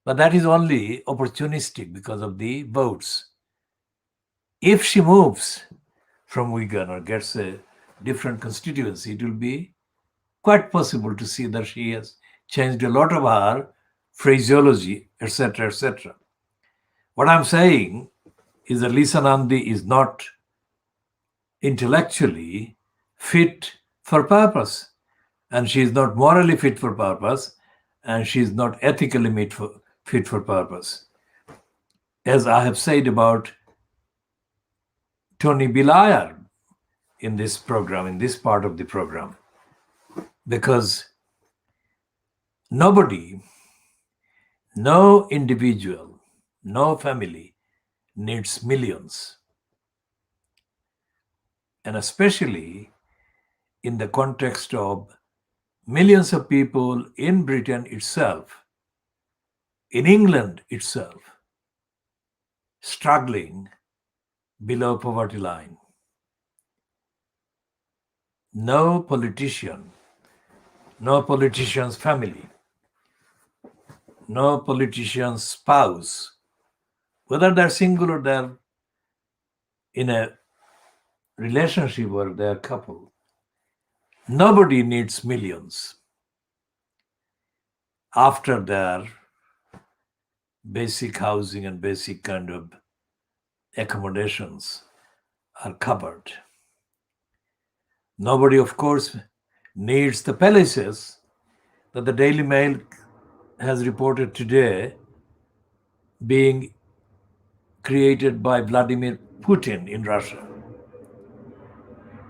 but that is only opportunistic because of the votes. If she moves from vegan or gets a different constituency, it will be quite possible to see that she has changed a lot of her phraseology, etc., etc. What I'm saying is that Lisa Nandi is not intellectually fit for purpose, and she is not morally fit for purpose, and she is not ethically fit for purpose. As I have said about Tony Blair in this program, in this part of the program, because nobody, no individual, no family needs millions. And especially in the context of millions of people in Britain itself, in England itself, struggling below poverty line. No politician, no politician's family, no politician's spouse, whether they're single or they're in a relationship or they're a couple, nobody needs millions after their basic housing and basic kind of accommodations are covered. Nobody, of course, needs the palaces that the Daily Mail has reported today being created by Vladimir Putin in Russia.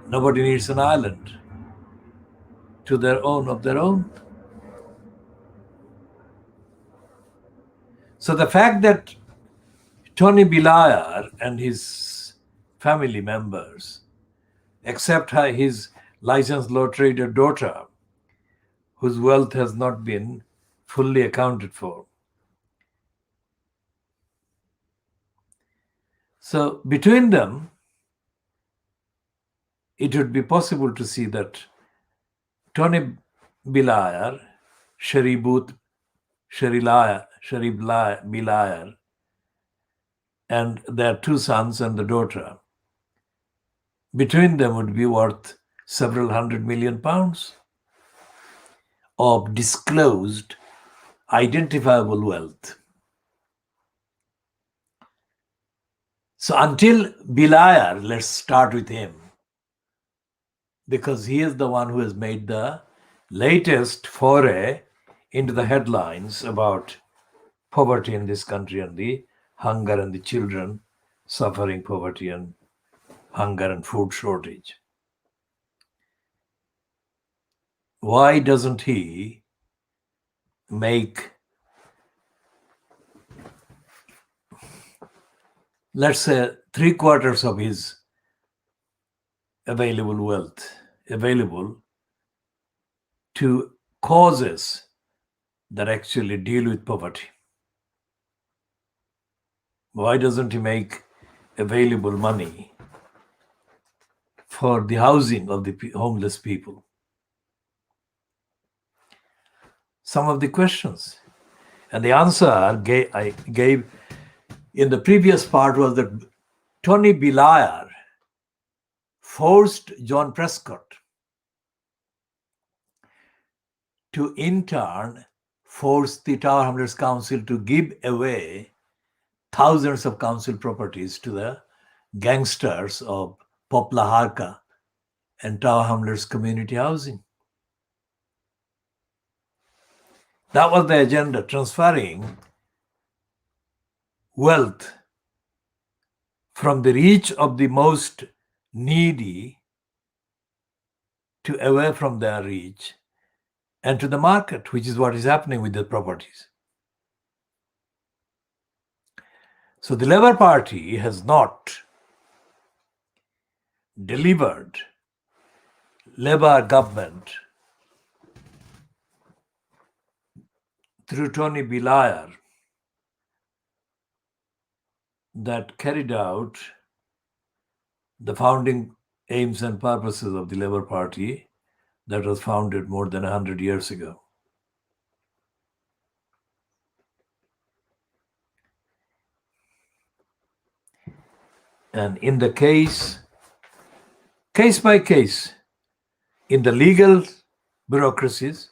Nobody needs an island of their own. So the fact that Tony Blair and his family members, except his licensed law trader daughter, whose wealth has not been fully accounted for. So between them, it would be possible to see that Tony Bilayar, Bilayar, and their two sons and the daughter, between them would be worth several £100 million of disclosed, identifiable wealth. So until Bilayar, let's start with him, because he is the one who has made the latest foray into the headlines about poverty in this country and the hunger and the children suffering poverty and hunger and food shortage. Why doesn't he make, let's say, 3/4 of his available wealth available to causes that actually deal with poverty? Why doesn't he make available money for the housing of the homeless people? Some of the questions. And the answer I gave in the previous part was that Tony Bilayar forced John Prescott to in turn force the Tower Hamlets Council to give away thousands of council properties to the gangsters of Poplar Haque and Tower Hamlets community housing. That was the agenda, transferring wealth from the reach of the most needy to away from their reach and to the market, which is what is happening with the properties. So the Labour Party has not delivered Labour government through Tony Bilayar that carried out the founding aims and purposes of the Labour Party that was founded more than 100 years ago. And in the case by case, in the legal bureaucracies,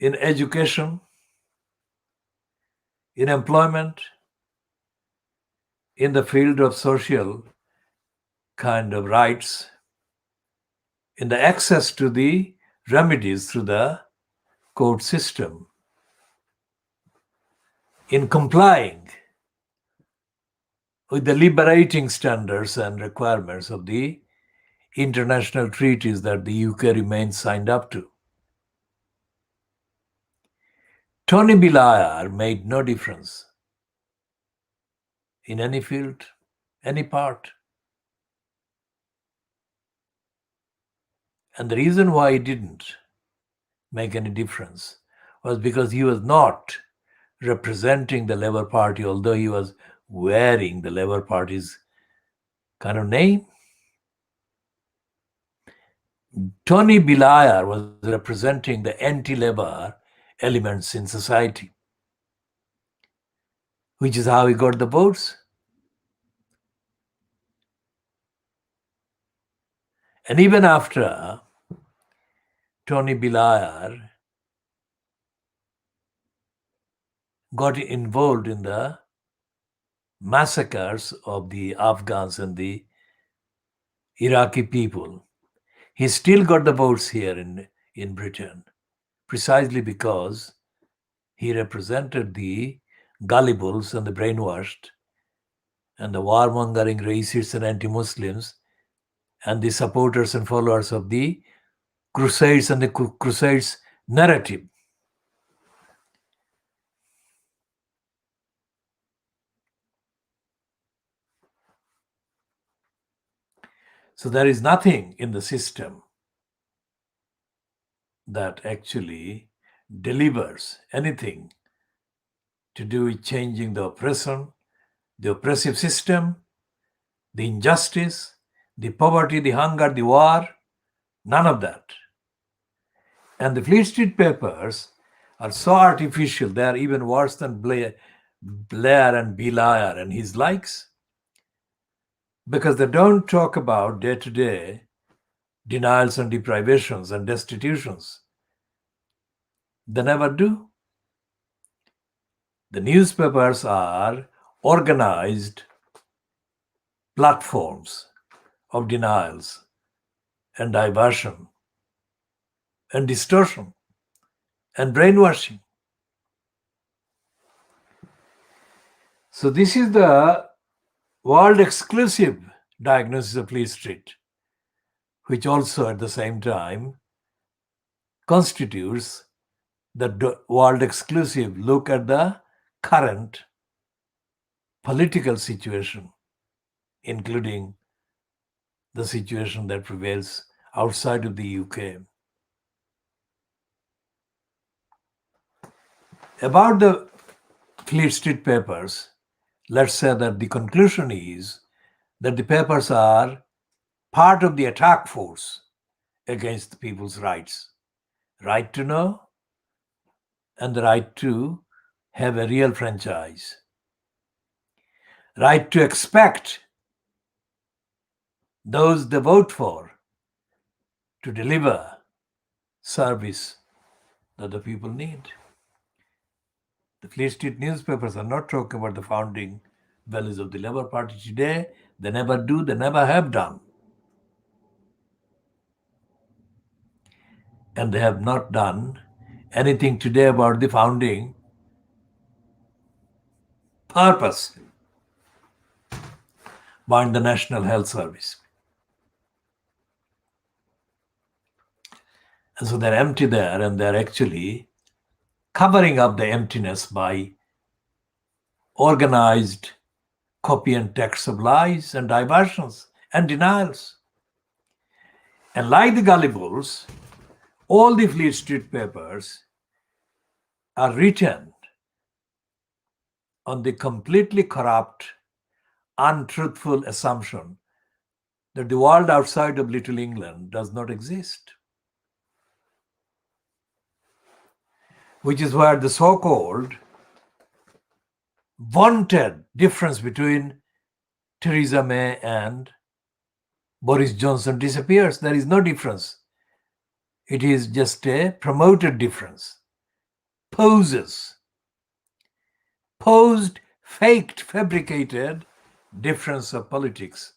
in education, in employment, in the field of social kind of rights, in the access to the remedies through the court system, in complying with the liberating standards and requirements of the international treaties that the UK remains signed up to. Tony Bilayar made no difference in any field, any part. And the reason why he didn't make any difference was because he was not representing the Labour Party, although he was wearing the Labour Party's kind of name. Tony Bilayar was representing the anti-Labour elements in society, which is how he got the votes. And even after Tony Bilayar got involved in the massacres of the Afghans and the Iraqi people, he still got the votes here in Britain, precisely because he represented the gullibles and the brainwashed and the warmongering racists and anti-Muslims and the supporters and followers of the Crusades and the Crusades narrative. So there is nothing in the system that actually delivers anything to do with changing the oppression, the oppressive system, the injustice, the poverty, the hunger, the war, none of that. And the Fleet Street papers are so artificial, they are even worse than Blair and Beliar and his likes, because they don't talk about day-to-day denials and deprivations and destitutions. They never do. The newspapers are organized platforms of denials and diversion and distortion and brainwashing. So this is the world exclusive diagnosis of Fleet Street, which also at the same time constitutes the world exclusive look at the current political situation, including the situation that prevails outside of the UK. About the Fleet Street papers, let's say that the conclusion is that the papers are part of the attack force against the people's rights. Right to know and the right to have a real franchise. Right to expect those they vote for to deliver service that the people need. The Fleet Street newspapers are not talking about the founding values of the Labour Party today. They never do, they never have done. And they have not done anything today about the founding purpose behind the National Health Service. And so they're empty there, and they're actually covering up the emptiness by organized copy and text of lies and diversions and denials. And like the Gullibles, all the Fleet Street papers are written on the completely corrupt, untruthful assumption that the world outside of Little England does not exist, which is where the so-called vaunted difference between Theresa May and Boris Johnson disappears. There is no difference. It is just a promoted difference. Posed, faked, fabricated difference of politics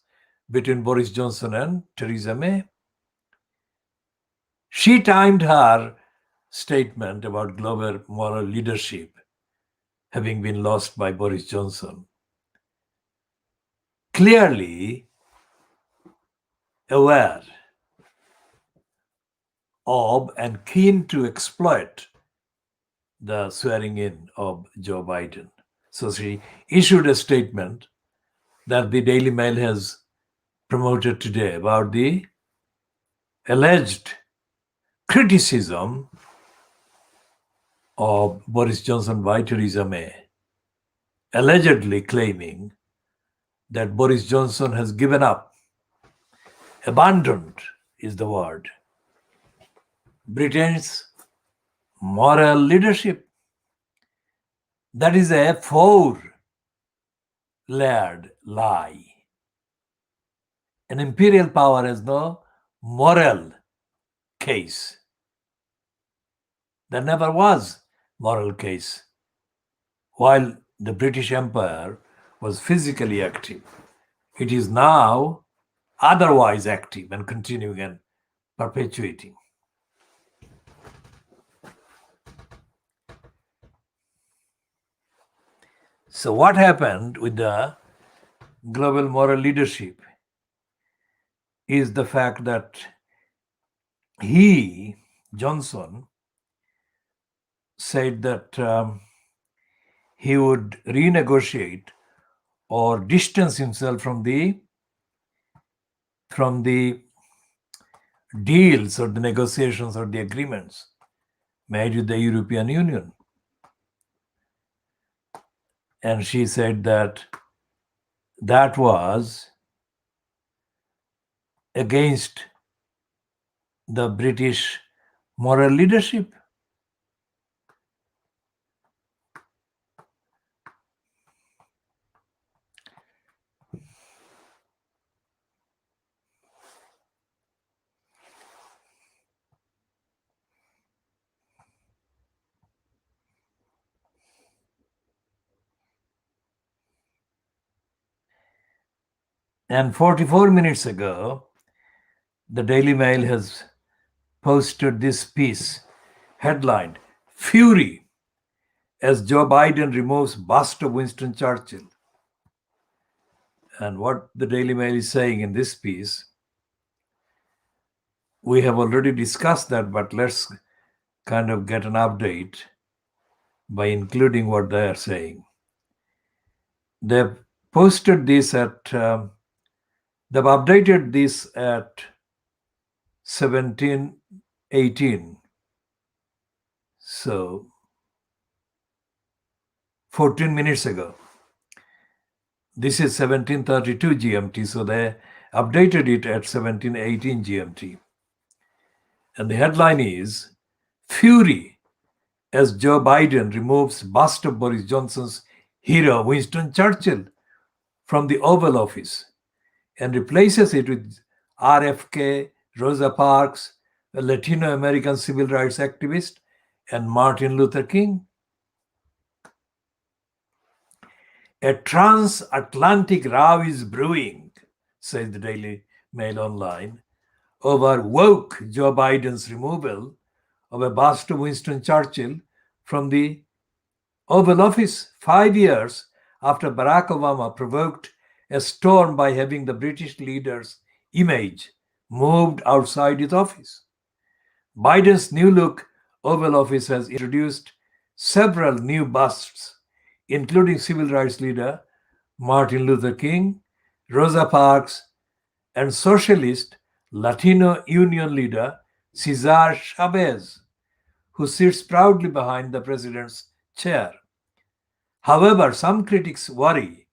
between Boris Johnson and Theresa May. She timed her statement about global moral leadership having been lost by Boris Johnson, clearly aware of and keen to exploit the swearing in of Joe Biden. So she issued a statement that the Daily Mail has promoted today about the alleged criticism of Boris Johnson by Theresa May, allegedly claiming that Boris Johnson has given up, abandoned is the word, Britain's moral leadership. That is a four-layered lie. An imperial power has no moral case. There never was moral case. While the British Empire was physically active, it is now otherwise active and continuing and perpetuating. So what happened with the global moral leadership is the fact that Johnson, said that he would renegotiate or distance himself from the deals or the negotiations or the agreements made with the European Union. And she said that was, against the British moral leadership. And 44 minutes ago, the Daily Mail has posted this piece headlined Fury as Joe Biden removes bust of Winston Churchill. And what the Daily Mail is saying in this piece, we have already discussed that, but let's kind of get an update by including what they are saying. They've posted this at, they've updated this at 17:18. So 14 minutes ago. This is 17:32 GMT, so they updated it at 17:18 GMT. And the headline is Fury as Joe Biden removes bust of Boris Johnson's hero Winston Churchill from the Oval Office and replaces it with RFK, Rosa Parks, a Latino American civil rights activist, and Martin Luther King. A transatlantic row is brewing, says the Daily Mail Online, over woke Joe Biden's removal of a bust of Winston Churchill from the Oval Office 5 years after Barack Obama provoked a storm by having the British leader's image moved outside his office. Biden's new look Oval Office has introduced several new busts, including civil rights leader Martin Luther King, Rosa Parks, and socialist Latino Union leader Cesar Chavez, who sits proudly behind the president's chair. However, some critics worry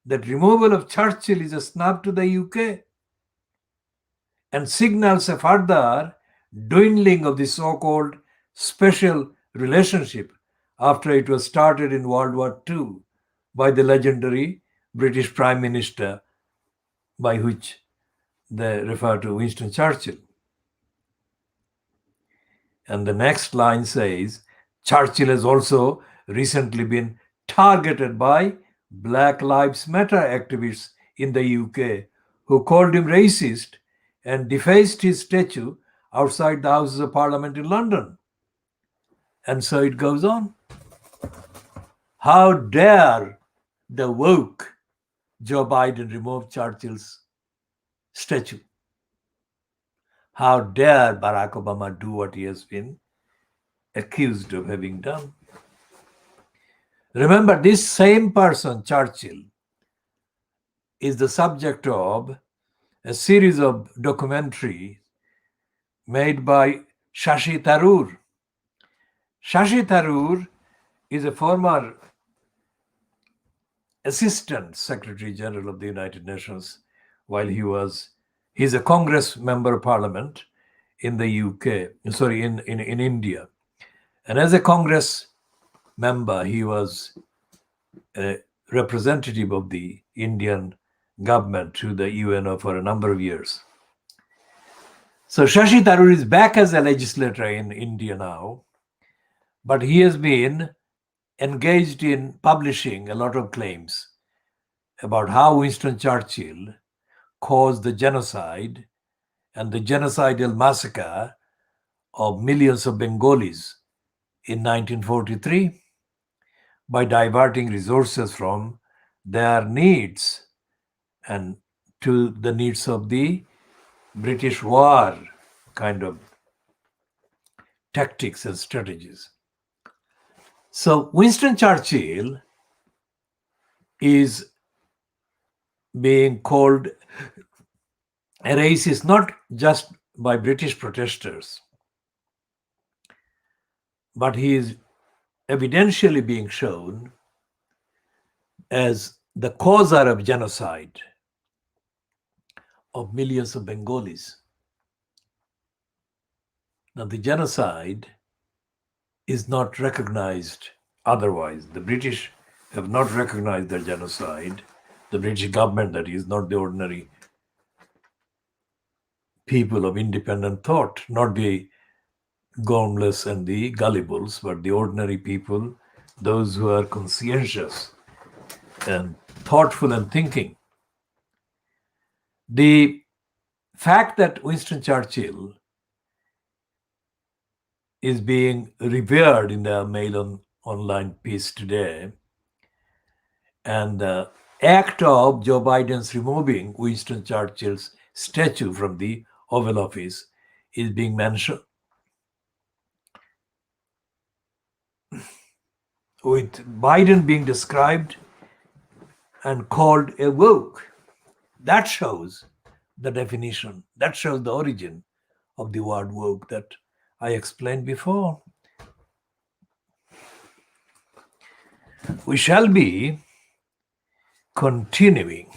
that removal of Churchill is a snub to the UK and signals a further dwindling of the so-called special relationship after it was started in World War II by the legendary British Prime Minister, by which they refer to Winston Churchill. And the next line says, Churchill has also recently been targeted by Black Lives Matter activists in the UK who called him racist and defaced his statue outside the Houses of Parliament in London. And so it goes on. How dare the woke Joe Biden remove Churchill's statue? How dare Barack Obama do what he has been accused of having done? Remember, this same person, Churchill, is the subject of a series of documentaries made by Shashi Tharoor. Shashi Tharoor is a former Assistant Secretary General of the United Nations while he's a Congress member of Parliament in the UK, in India. And as a Congress member, he was a representative of the Indian government to the UNO for a number of years. So Shashi Tharoor is back as a legislator in India now, but he has been engaged in publishing a lot of claims about how Winston Churchill caused the genocide and the genocidal massacre of millions of Bengalis in 1943 by diverting resources from their needs and to the needs of the British war kind of tactics and strategies. So Winston Churchill is being called a racist not just by British protesters, but he is evidentially being shown as the causer of genocide of millions of Bengalis. Now, the genocide is not recognized otherwise. The British have not recognized the genocide. The British government, that is, not the ordinary people of independent thought, not the gormless and the gullibles, but the ordinary people, those who are conscientious and thoughtful and thinking. The fact that Winston Churchill is being revered in the Mail online piece today, and the act of Joe Biden's removing Winston Churchill's statue from the Oval Office is being mentioned, with Biden being described and called a woke. That shows the definition, that shows the origin of the word woke that I explained before. We shall be continuing